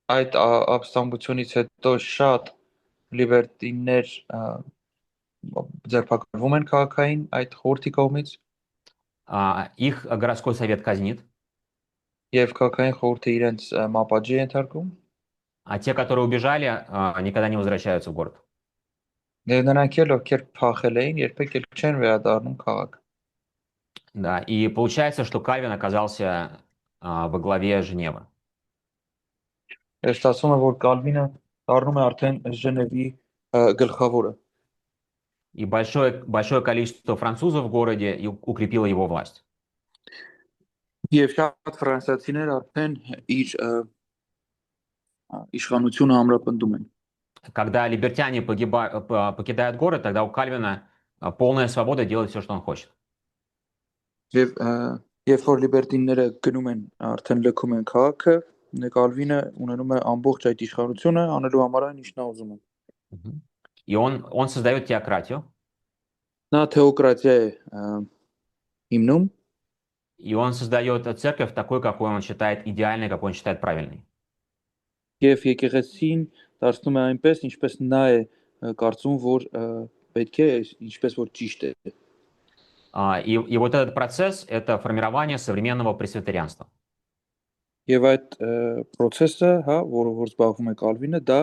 Այդ ապստամբությունից հետո շատ լիբերտիններ ձերբակալվում են քաղաքային այդ խորհրդի կողմից։ Их городской совет казнит. Եվ քաղաքային խորհուրդը իրենց մապաճի ենթարկում։ А те, которые убежали, никогда не возвращаются в город. Եվ նրանք էլ ովքեր փախել էին, երբեք էլ չեն վերադառնում քաղաք։ Да, и получается, что Кальвин оказался во главе Женевы. Ստացվում է, որ Կալվինը դառնում է արդեն Ժնևի գլխավորը։ И большое количество французов в городе укрепило его власть. Եվ շատ ֆրանսիացիներ արդեն իր իշխանությունը ամրապնդում են։ Когда либертяне покидают город, тогда у Кальвина полная свобода делать все, что он хочет. Եվ որ լիբերտինները գնում են, արդեն լքում են քաղաքը, Կալվինը ունենում է ամբողջ այդ իշխանությունը, անելու համար այն ինչ նա ուզում է։ И он создает теократию. Նա թեոկրատիա է հիմնում։ И он создает церковь такой, какой он считает идеальной, какой он считает правильной. Եվ եկեղեցին դարձնում է այնպես, ինչպես նա է կարծում, որ պետք է, ինչպես որ ճիշտ է։ И вот этот процесс — это формирование современного пресвитерианства. Եվ այդ process-ը, հա, որ զբաղվում է Կալվինը, դա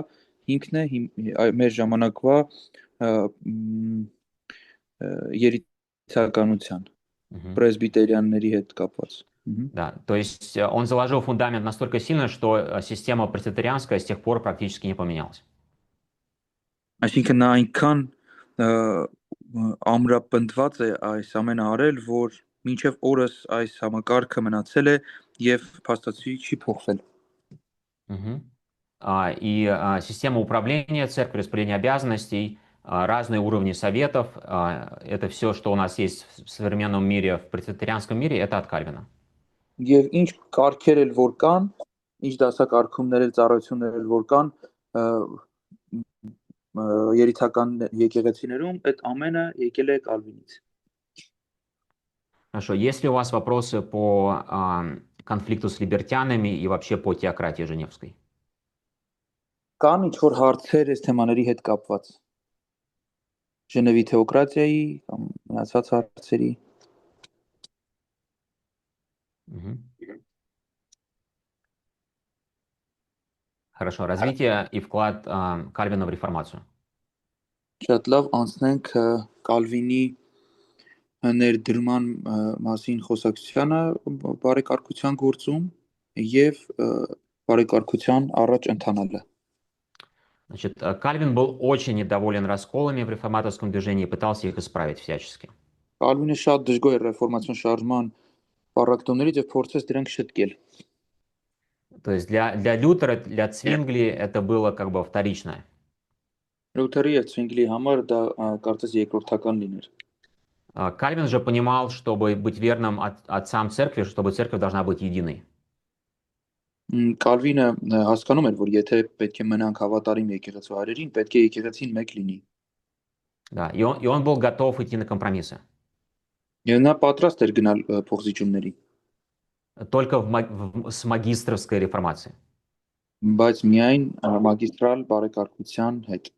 ինքն է մեր ժամանակվա երիտասարդականության պրեսբիտերիանների հետ կապված։ Да, то есть он заложил фундамент настолько сильно, что система пресвитерианская с тех пор практически не поменялась. Այսինքն նա այնքան ամրապնդված է այս ամենը արել, որ մինչև օրս այս համակարգը մնացել է եւ փաստացի չի փոխվել։ И система управления церковью, распределение обязанностей, разные уровни советов, это все, что у нас есть в современном мире, в пресвитерианском мире, это от Кальвина. Եվ ինչ կարգեր էլ որ կան, ինչ դասակարգումներ էլ ծառայություններ էլ որ կան, երիտական եկեղեցիներում այդ ամենը եկել է Կալվինից։ Хорошо, есть ли у вас вопросы по конфликту с либертянами и вообще по теократии Женевской? Կան ինչ որ հարցեր այս թեմաների հետ կապված։ Ժնևի թեոկրատիայի կամ մնացած հարցերի։ Хорошо, развитие и вклад Кальвина в реформацию. Շատ լավ, անցնենք Կալվինի ներդրման մասին խոսակցությանը բարեկարգության գործում եւ բարեկարգության առաջ ընթանալը։ Значит, Кальвин был очень недоволен расколами в реформаторском движении и пытался их исправить всячески. Կալվինը շատ դժգոհ էր ռեֆորմացիոն շարժման պառակտումներից եւ փորձեց դրանք շտկել։ То есть для Лютера, для Цвингли это было как бы вторичное. Լութերի եւ Ցվինգլի համար դա կարծես երկրորդական լիներ։ Кальвин же понимал, чтобы быть верным отцам церкви, чтобы церковь должна быть единой. Կալվինը հասկանում էր, որ եթե պետք է մնանք հավատարիմ եկեղեցու հայրերին, պետք է եկեղեցին մեկ լինի։ Да, и он был готов идти на компромиссы. Եվ նա պատրաստ էր գնալ փոխզիջումների։ Только с магистровской реформацией. Բայց միայն մագիստրալ բարեկարգության հետ։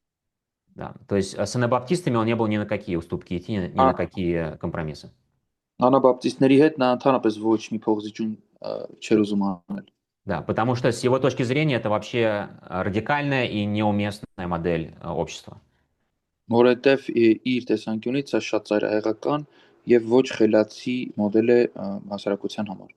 Да, то есть с анабаптистами он не был ни на какие уступки идти, ни на какие компромиссы. Անաբապտիստների հետ նա ընդհանրապես ոչ մի փոխզիջում չէր ուզում անել։ Да, потому что с его точки зрения это вообще радикальная и неуместная модель общества. Որովհետև իր տեսանկյունից սա շատ ծայրահեղական եւ ոչ խելացի մոդել է հասարակության համար։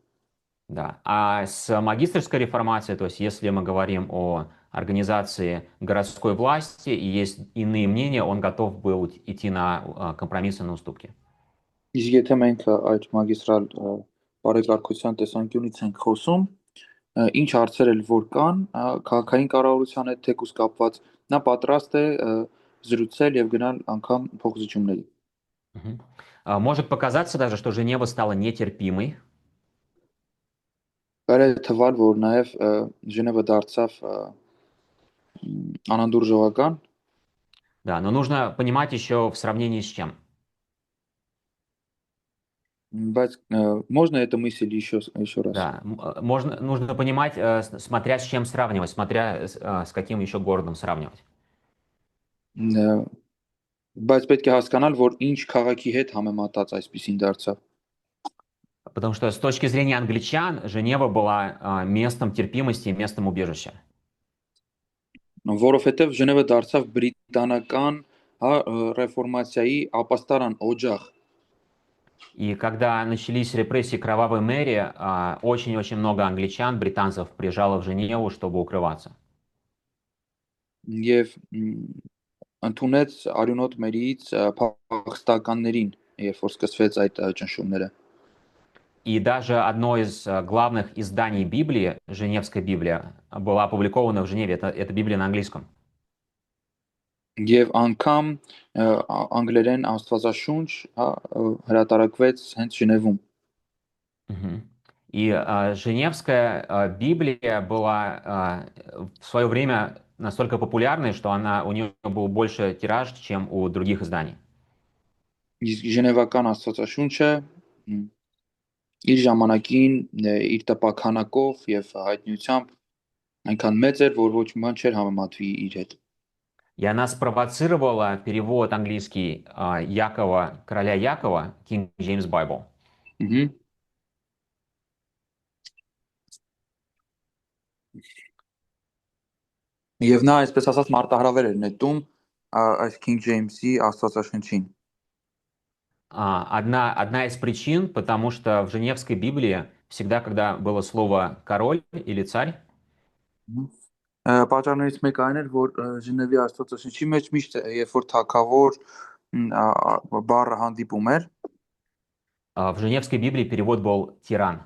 Да, а с магистерской реформацией, то есть если мы говорим о организации городской власти и есть иные мнения, он готов был идти на компромиссы, на уступки. Իսկ եթե մենք այդ մագիստրալ բարեկարգության տեսանկյունից ենք խոսում, ինչ հարցեր էլ որ կան, քաղաքային կառավարության հետ թեկուզ կապված, նա պատրաստ է զրուցել եւ գնալ անգամ փոխզիջումների։ Может показаться даже, что Женева стала нетерпимой. Կարելի է թվալ, որ նաեւ Ժնևը դարձավ անանդուրժողական։ Да, но нужно понимать еще в сравнении с чем. Բայց можно эту мысль еще раз? Да, нужно понимать, смотря с чем сравнивать, смотря с каким еще городом сравнивать. Բայց պետք է հասկանալ, որ ինչ քաղաքի հետ համեմատած այսպեսին դարձավ։ Потому что с точки зрения англичан Женева была местом терпимости, местом убежища. Որովհետև Ժնևը դարձավ բրիտանական ռեֆորմացիայի ապաստարան, օջախ։ И когда начались репрессии Кровавой Мэри, очень-очень много англичан, британцев приезжало в Женеву, чтобы укрываться. Եվ ընդունեց արյունոտ մերից փախստականներին, երբ որ սկսվեց այդ ճնշումները։ И даже одно из главных изданий Библии, Женевская Библия, была опубликована в Женеве. Это Библия на английском. Եվ անգամ անգլերեն աստվածաշունչ հրատարակվեց հենց Ժնևում։ И Женевская Библия была в свое время настолько популярной, что у нее был больше тираж, чем у других изданий. Իսկ Ժնևական աստվածաշունչը իր ժամանակին իր տպաքանակով եւ հայտնիությամբ Այնքան մեծ էր, որ ոչ մի բան չէր համեմատվի իր հետ։ И она спровоцировала перевод английский Якова, короля Якова, King James Bible. Ահա։ Եվ նա այսպես ասած մարտահրավեր էր նետում այս King James-ի Աստվածաշնչին։ Одна из причин, потому что в Женевской Библии всегда, когда было слово «король» или «царь», Պատճառներից մեկը այն էր, որ Ժնևի Աստվածաշնչի մեջ միշտ երբ որ թագավոր բառը հանդիպում էր, в Женевской Библии перевод был «тиран».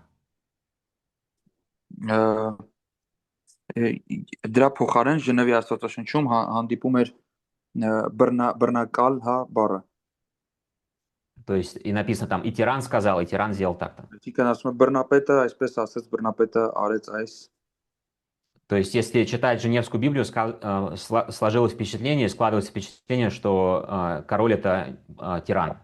դրա փոխարեն Ժնևի Աստվածաշնչում հանդիպում էր բռնակալ, հա, բառը։ То есть и написано там «и тиран сказал», «и тиран сделал так-то». Այսինքն ասում է բռնապետը այսպես ասեց, бռնապետը արեց այս։ То есть если читать Женевскую Библию, сложилось впечатление, складывается впечатление, что король это тиран.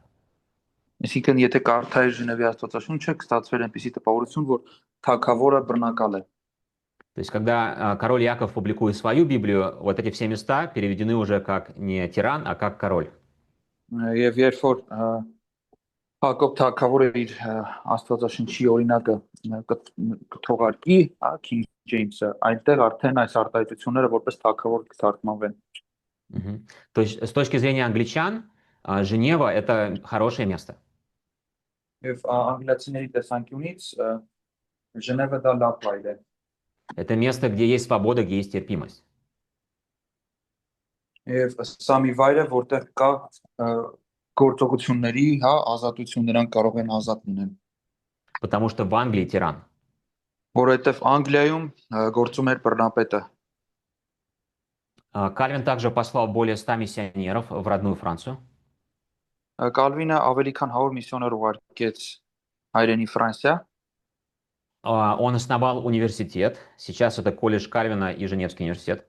Այսինքն եթե կարդայի Ժնևի Աստվածաշունչը, կստացվեր այնպիսի տպավորություն, որ թագավորը բռնակալ է։ То есть когда король Яков публикует свою Библию, вот эти все места переведены уже как не тиран, а как король. Եվ երբ որ Հակոբ թագավորը իր Աստվածաշնչի օրինակը կթողարկի, հա, King James-ը, այնտեղ արդեն այս արտահայտությունները որպես թագավոր կթարգմանվեն։ То есть с точки зрения англичан, Женева это хорошее место. Եվ անգլիացիների տեսանկյունից Ժնևը դա լավ վայր է։ Это место, где есть свобода, где есть терпимость. Եվ սա մի վայր է, որտեղ կա գործողությունների, հա, ազատություն, նրանք կարող են ազատ լինել։ Потому что в Англии тиран. Որովհետև Անգլիայում գործում էր բռնապետը։ Кальвин также послал более 100 миссионеров в родную Францию. Կալվինը ավելի քան 100 միսիոներ ուղարկեց հայրենի Ֆրանսիա։ Он основал университет. Сейчас это колледж Кальвина и Женевский университет.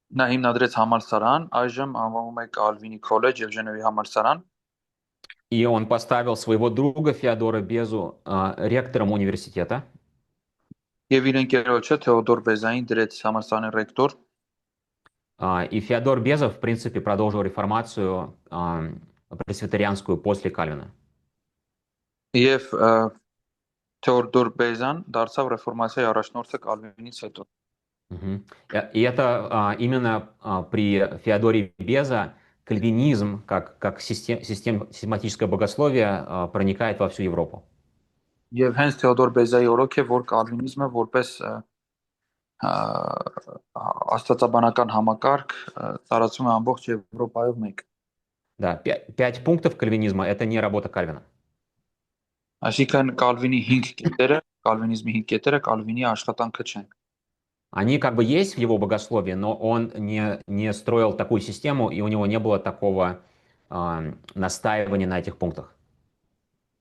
Նա հիմնադրեց համալսարան, այժմ անվանում է Կալվինի քոլեջ եւ Ժնևի համալսարան։ И он поставил своего друга Феодора Безу ректором университета. Եվ իր ընկերոջը Թեոդոր Բեզային դրեց համալսարանի ռեկտոր։ И Феодор Безов, в принципе, продолжил реформацию пресвитерианскую после Кальвина. Եվ Թեոդոր Բեզան դարձավ ռեֆորմացիայի առաջնորդը Կալվինից հետո։ И это именно при Феодоре Беза кальвинизм, как систематическое богословие, проникает во всю Европу. Եվ հենց Թեոդոր Բեզայի օրոք է, որ կալվինիզմը որպես աստվածաբանական համակարգ տարածվում է ամբողջ Եվրոպայով մեկ։ Да, 5 пунктов кальвинизма это не работа Кальвина. Այսինքն Կալվինի 5 կետերը, կալվինիզմի 5 կետերը Կալվինի աշխատանքը չեն։ Они как бы есть в его богословии, но он не строил такую систему, и у него не было такого настаивания на этих пунктах.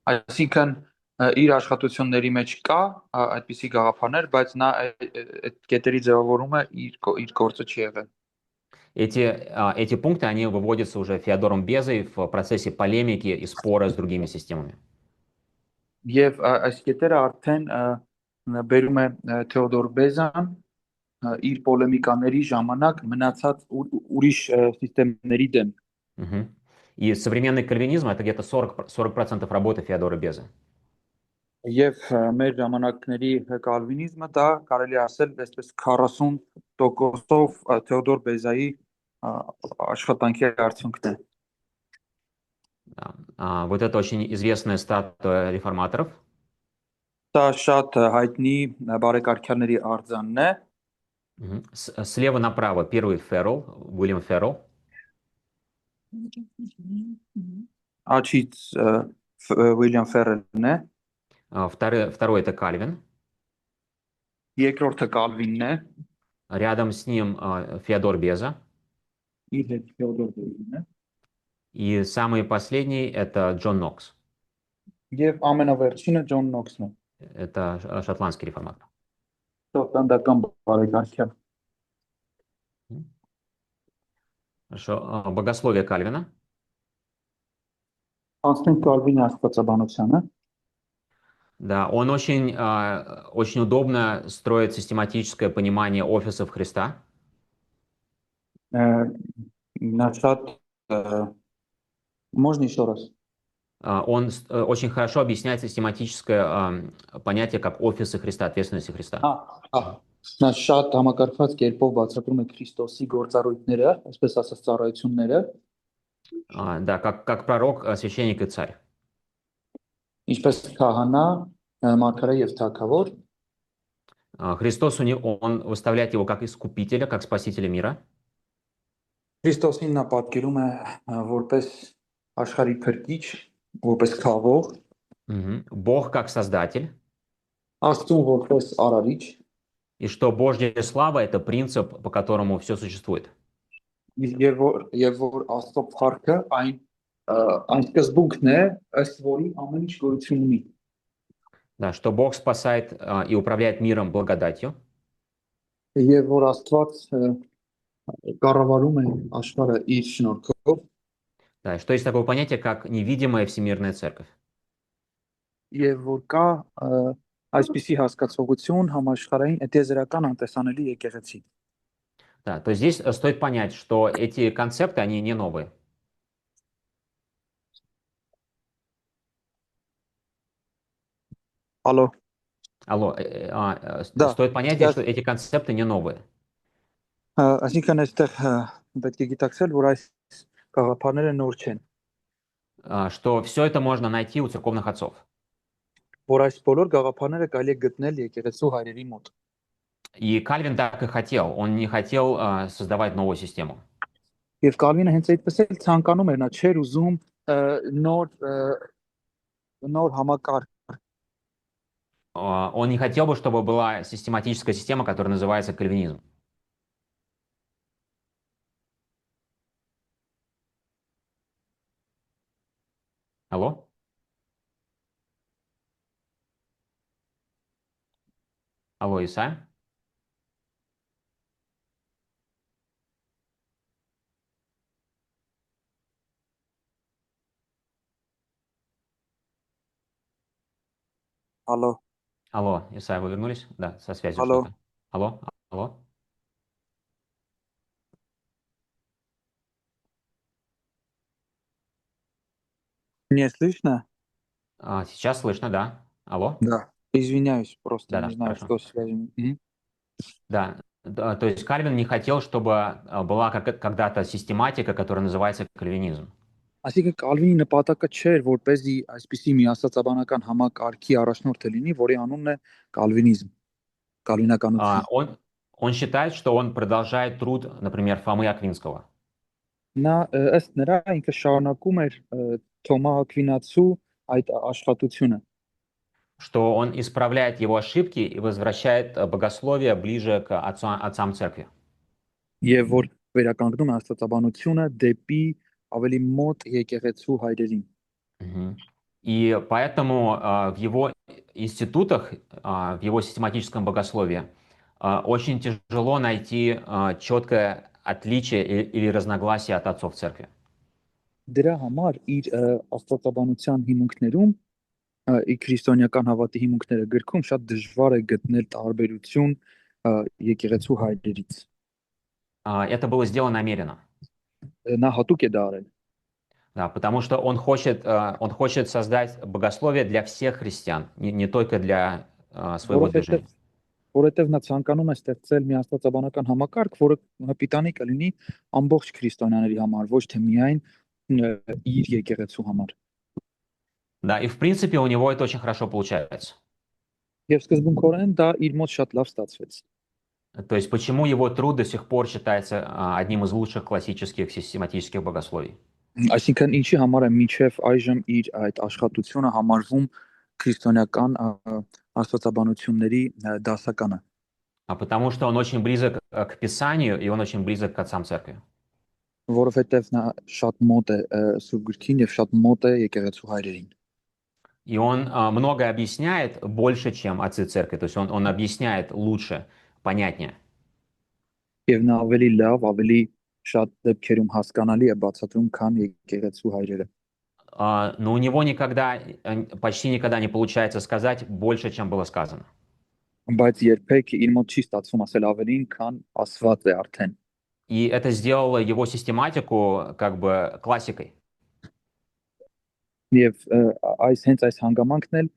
Այսինքն իր աշխատությունների մեջ կա այդպիսի գաղափարներ, բայց նա այդ կետերի ձևավորումը իր գործը չի եղել։ Эти пункты, они выводятся уже Феодором Безой в процессе полемики и спора с другими системами. Եվ այս կետերը արդեն բերում է Թեոդոր Բեզան իր պոլեմիկաների ժամանակ մնացած ուրիշ սիստեմների դեմ։ И современный кальвинизм это где-то 40% работы Феодора Безы. Եվ մեր ժամանակների կալվինիզմը դա կարելի ասել այսպես 40%-ով Թեոդոր Բեզայի աշխատանքի արդյունքն է։ Вот это очень известная статуя реформаторов. Դա շատ հայտնի բարեկարգյալների արձանն է։ Слева направо первый Феррел, Уильям Феррел. Աջից Ուիլյամ Ֆերելն է։ Второй это Кальвин. Երկրորդը Կալվինն է։ Рядом с ним Феодор Беза. Իր հետ Թեոդոր Բեզան է։ И самый последний это Джон Нокс. Եվ ամենավերջինը Ջոն Նոքսն է։ Это шотландский реформатор. Շոտլանդական բարեկարգյալ։ Хорошо. Богословие Кальвина. Անցնենք Կալվինի աստվածաբանությանը։ Да, он очень удобно строит систематическое понимание офисов Христа. Նա շատ можно еще раз. Он очень хорошо объясняет систематическое понятие как офисы Христа, ответственности Христа. Նա շատ համակարգված կերպով բացատրում է Քրիստոսի գործառույթները, այսպես ասած ծառայությունները, Да, как пророк, священник и царь. ինչպես քահանա, մարգարե եւ թագավոր, Христос, он выставляет его как искупителя, как спасителя мира. Քրիստոսին նա պատկերում է որպես աշխարհի փրկիչ, որպես քավող, Бог как создатель. Աստծուն որպես արարիչ, И что Божья слава — это принцип, по которому все существует. եւ որ Աստծո փառքը այն սկզբունքն է, ըստ որի ամեն ինչ գոյություն ունի։ Да, что Бог спасает и управляет миром благодатью. Եվ որ Աստված կառավարում է աշխարհը իր շնորհքով, Да, и что есть такое понятие, как невидимая всемирная церковь. եւ որ կա այսպիսի հասկացողություն համաշխարհային էտեզերական անտեսանելի եկեղեցի։ Да, то есть здесь стоит понять, что эти концепты, они не новые. Алло, Алло, Да, стоит понять, что эти концепты не новые. այսինքն այստեղ պետք է գիտակցել, որ այս գաղափարները նոր չեն, Что все это можно найти у церковных отцов. որ այս բոլոր գաղափարները կարելի է գտնել եկեղեցու հայրերի մոտ։ И Кальвин так и хотел. Он не хотел создавать новую систему. Եվ Կալվինը հենց այդպես էլ ցանկանում էր, նա չէր ուզում նոր համակարգ, Он не хотел бы, чтобы была систематическая система, которая называется кальвинизм. Алло? Алло, Исаия? Алло, Алло, Исаия, вы вернулись? Да, со связью Алло. что-то. Алло? Алло? Меня слышно? Сейчас слышно, да. Алло? Да. Извиняюсь, просто Да, не знаю, хорошо. что связано. Да, то есть Кальвин не хотел, чтобы была когда-то систематика, которая называется кальвинизм. Այսինքն Կալվինի նպատակը չէր, որպեսզի այսպիսի միաստվածաբանական համակարգի առաջնորդը լինի, որի անունն է կալվինիզմ, կալվինականություն։ Он считает, что он продолжает труд, например, Фомы Аквинского. Նա ըստ նրա ինքը շարունակում էր Թոմա Ակվինացու այդ աշխատությունը, Что он исправляет его ошибки и возвращает богословие ближе к отцам церкви. եւ որ վերականգնում է աստվածաբանությունը դեպի ավելի մոտ եկեղեցու հայրերին։ И поэтому в его институтах, в его систематическом богословии очень тяжело найти четкое отличие или разногласие от отцов церкви. Դրա համար իր աստվածաբանության հիմունքներում ի քրիստոնեական հավատի հիմունքները գրքում շատ դժվար է գտնել տարբերություն եկեղեցու հայրերից։ Это было сделано намеренно. Նա հատուկ է դա արել։ Да, потому что он хочет создать богословие для всех христиан, не только для своего движения. Որովհետև նա ցանկանում է ստեղծել մի աստվածաբանական համակարգ, որը հպիտանի կլինի ամբողջ քրիստոնյաների համար, ոչ թե միայն իր եկեղեցու համար։ Да, и в принципе у него это очень хорошо получается. Եվ սկզբունքորեն դա իր մոտ շատ լավ ստացվեց։ То есть почему его труд до сих пор считается одним из лучших классических систематических богословий? Այսինքն ինչի համար է միջև այժմ իր այդ աշխատությունը համարվում քրիստոնեական աստվածաբանությունների դասականը։ Потому что он очень близок к Писанию и он очень близок к отцам церкви. Որովհետև նա շատ մոտ է Սուրբ Գրքին եւ շատ մոտ է եկեղեցու հայրերին։ И он много объясняет больше, чем отцы церкви. То есть он объясняет лучше, понятнее. Եվ նա ավելի лав, ավելի շատ դեպքերում հասկանալի է բացատրում, քան եկեղեցու հայրերը։ но у него почти никогда не получается сказать больше, чем было сказано. Բայց երբեք իր մոտ չի ստացվում ասել ավելին, քան ասված է արդեն։ И это сделало его систематику как бы классикой. Եվ հենց այս հանգամանքն էլ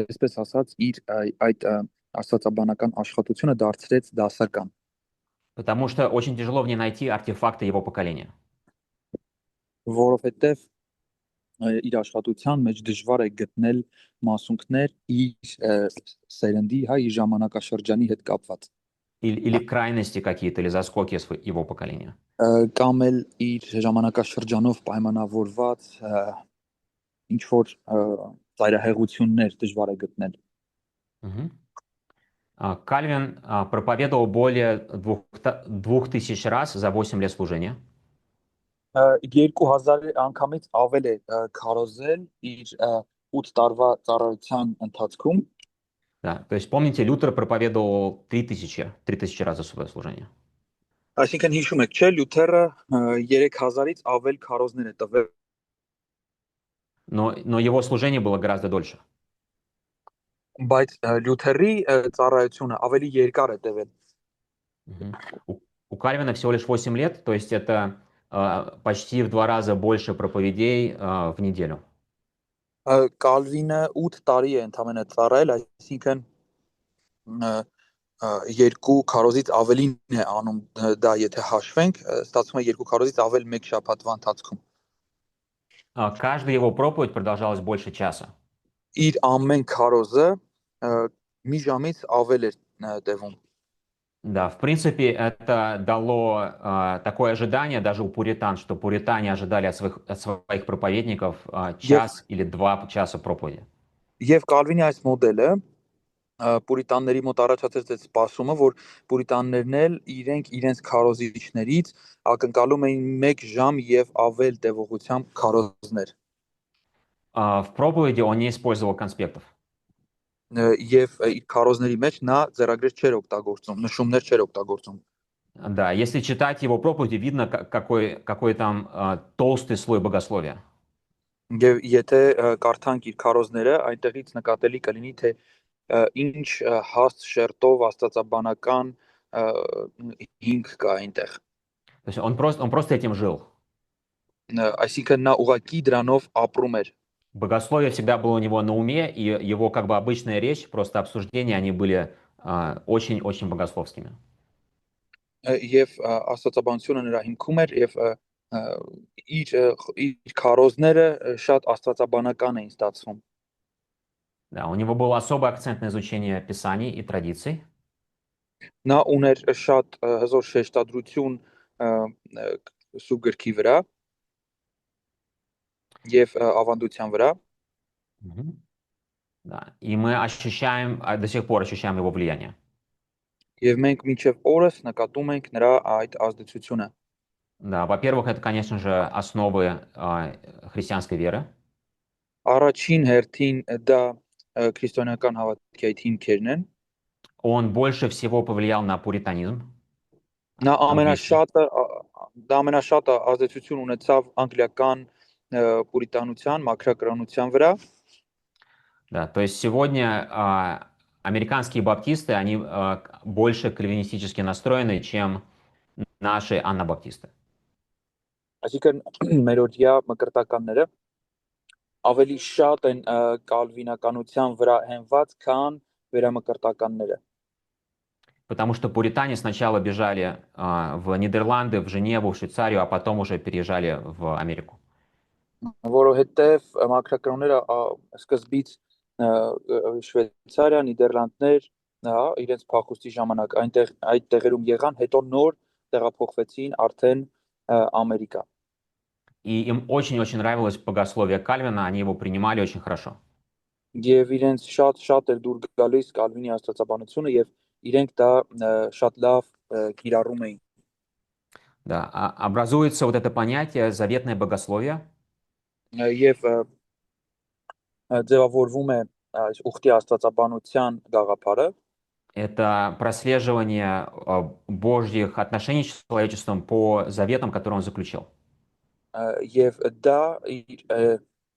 այսպես ասած իր այդ աստվածաբանական աշխատությունը դարձրեց դասական։ Потому что очень тяжело в ней найти артефакты его поколения. Որովհետև իր աշխատության մեջ դժվար է гтնել մասունքներ իր սերնդի, հա, իր ժամանակաշրջանի հետ կապված։ Или крайности какие-то, или заскоки его поколения. Կամ էլ իր ժամանակաշրջանով պայմանավորված ինչ որ ծայրահեղություններ դժվար է գտնել։ Кальвин проповедовал более 2000 раз за 8 лет служения. 2000 անգամից ավել է քարոզել իր 8 տարվա ծառայության ընթացքում։ Да, то есть помните, Лютер проповедовал 3000 раз за свое служение. Այսինքն հիշում եք, չէ՞, Լյութերը 3000-ից ավել քարոզներ է տվել։ Но его служение было гораздо дольше. Բայց Լյութերի ծառայությունը ավելի երկար է տևել։ У Кальвина всего лишь 8 лет, то есть это почти в 2 раза больше проповедей в неделю. Կալվինը 8 տարի է ընդամենը ծառայել, այսինքն երկու քարոզից ավելին է անում դա, եթե հաշվենք, ստացվում է երկու քարոզից ավել մեկ շաբաթվա ընթացքում։ Каждая его проповедь продолжалась больше часа. Իր ամեն քարոզը մի ժամից аվել էր տևում։ Да, в принципе, это дало такое ожидание даже у пуритан, что пуритане ожидали от своих проповедников час или 2 часа проповеди. Եվ Կալվինի այս մոդելը պուրիտանների մոտ առաջացրեց այդ սպասումը, որ պուրիտաններն էլ իրենց քարոզիչներից ակնկալում էին 1 ժամ եւ ավել տևողությամբ քարոզներ։ В проповеди он не использовал конспектов. Եվ իր քարոզների մեջ նա ձեռագրեր չէր օգտագործում, նշումներ չէր օգտագործում։ Да, если читать его проповеди, видно, какой там толстый слой богословия. Եվ եթե կարդանք իր քարոզները, այնտեղից նկատելի կլինի, թե ինչ հաստ շերտով աստվածաբանական հիմք կա այնտեղ։ То есть он просто этим жил. Այսինքն նա ուղղակի դրանով ապրում էր։ Богословие всегда было у него на уме, и его как бы обычная речь, просто обсуждения, они были очень-очень богословскими. Եվ աստվածաբանությունը նրա հիմքում էր, եւ իր քարոզները շատ աստվածաբանական էին ստացվում։ Да, у него был особый акцент на изучение Писаний и традиций. Նա ուներ շատ հզոր շեշտադրություն սուրբ գրքի վրա եւ ավանդության վրա։ Да, и мы до сих пор ощущаем его влияние. Եվ մենք մինչև օրս նկատում ենք նրա այդ ազդեցությունը։ Да, во-первых, это, конечно же, основы христианской веры. Առաջին հերթին դա քրիստոնեական հավատքի այդ հիմքերն են։ Он больше всего повлиял на пуританизм. Նա ամենաշատը ազդեցություն ունեցավ անգլիական պուրիտանության, մաքրակրոնության վրա։ Да, то есть сегодня американские баптисты, они больше кальвинистически настроены, чем наши аннабаптисты. Այսինքն մերօրյա մկրտականները ավելի շատ են կալվինականության վրա հենված, քան վերամկրտականները։ Потому что пуритане сначала бежали в Нидерланды, в Женеву, в Швейцарию, а потом уже переезжали в Америку. Որովհետև մաքրակրոնները սկզբից Շվեյցարիա, Նիդերլանդներ, հա, իրենց փախուստի ժամանակ այդ տեղերում եղան, հետո նոր տեղափոխվեցին արդեն Ամերիկա։ И им очень-очень нравилось богословие Кальвина, они его принимали очень хорошо. Եվ իրենց շատ էր դուր գալիս Կալվինի աստվածաբանությունը եւ իրենք դա շատ լավ կիրառում էին։ Да, образуется вот это понятие заветное богословие. Եվ ձևավորվում է ուխտի աստվածաբանության գաղափարը։ Это прослеживание Божьих отношений с человечеством по заветам, которые он заключил. Եվ դա իր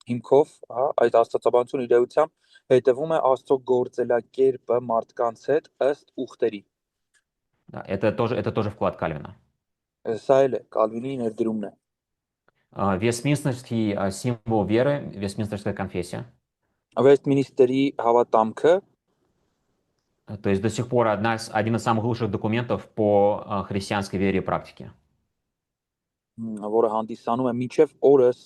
հիմքով, հա, այդ աստվածաբանություն իր էությամբ հետևում է Աստծո գործելակերպը մարդկանց հետ ըստ ուխտերի։ Да, это тоже вклад Кальвина. Սա էլ է Կալվինի ներդրումն է։ Вестминстерский символ веры, Вестминстерская конфессия. Վեստմինիստրի հավատամքը, То есть до сих пор один из самых лучших документов по христианской вере и практике. որը հանդիսանում է միջև օրս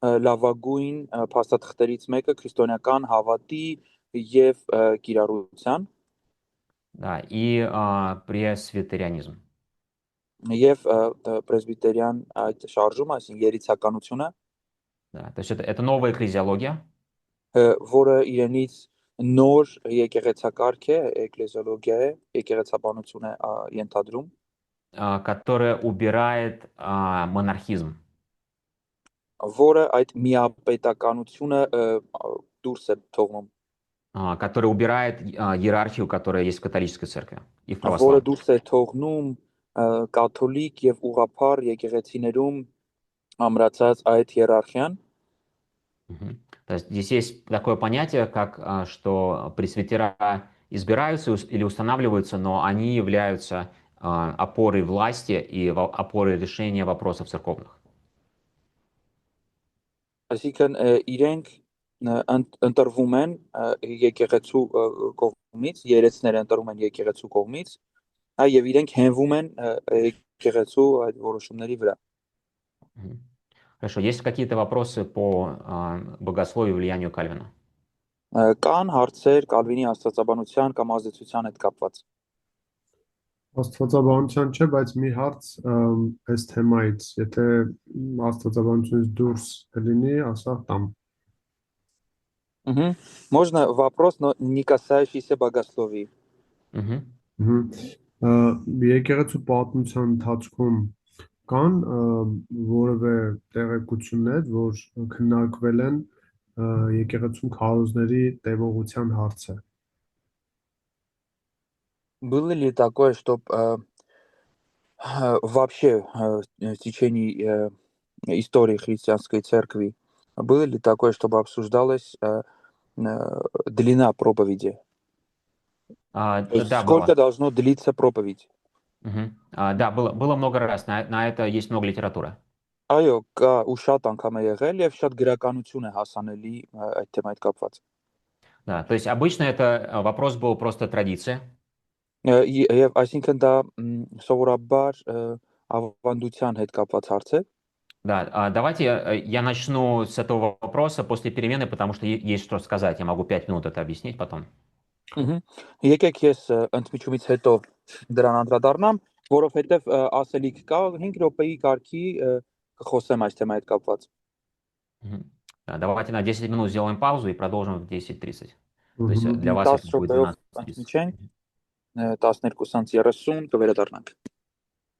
լավագույն փաստաթղթերից մեկը քրիստոնեական հավատի եւ կիրառության Да, и пресвитерианизм. եւ պրեսբիտերյան այդ շարժումը, այսինքն երիցականությունը, Да, то есть это новая экклезиология, որը իրենից նոր եկեղեցակարգ է, էկլեզիոլոգիա է, եկեղեցաբանություն է ենթադրում, которая убирает монархизм. որը այդ միապետականությունը դուրս է թողնում, Которая убирает иерархию, которая есть в католической церкви и в որը православной. դուրս է թողնում կաթոլիկ եւ ուղղափառ եկեղեցիներում ամրացած այդ հիերարխիան, Мгм. То есть здесь есть такое понятие, как что пресвитера избираются или устанавливаются, но они являются опорой власти и опорой решения вопросов церковных. այսինքն իրենք ընտրվում են եկեղեցու կողմից, երեցները ընտրում են եկեղեցու կողմից, եւ իրենք հենվում են եկեղեցու այդ որոշումների վրա։ Мгм. Хорошо, есть какие-то вопросы по богословию и влиянию Кальвина? Կան հարցեր Կալվինի աստվածաբանության կամ ազդեցության հետ կապված։ Աստվածաբանության չէ, բայց մի հարց այս թեմայից, եթե աստվածաբանությունից դուրս լինի, ասա там. Можно вопрос, но не касающийся богословия։ Мгм. Եկեղեցու պատմության ընթացքում կան որևէ տեղեկություններ, որ քննարկվել են եկեղեցու քարոզների տևողության հարցը։ Было ли такое, что вообще в течение истории христианской церкви было ли такое, чтобы обсуждалась длина проповеди? То есть Да, сколько было. должно длиться проповедь? Да, было много раз. На это есть много литературы. Այո, կա ու շատ անգամ է եղել եւ շատ գրականություն է հասանելի այդ թեմայից կապված։ Да, то есть обычно это вопрос был просто традиция. Եվ այսինքն դա սովորաբար ավանդության հետ կապված հարց է։ Да, давайте я начну с этого вопроса после перемены, потому что есть что сказать. Я могу 5 минут это объяснить потом. Եկեք ես ընդմիջումից հետո դրան անդրադառնամ, որովհետև ասելիք կա 5 րոպեի կարգի կխոսեմ այս թեմայի հետ կապված։ Да, давайте на 10 минут сделаем паузу и продолжим в 10:30. То есть для вас 10 это будет րոպեով 12:30. ընդմիջենք 12:30 կվերադառնանք։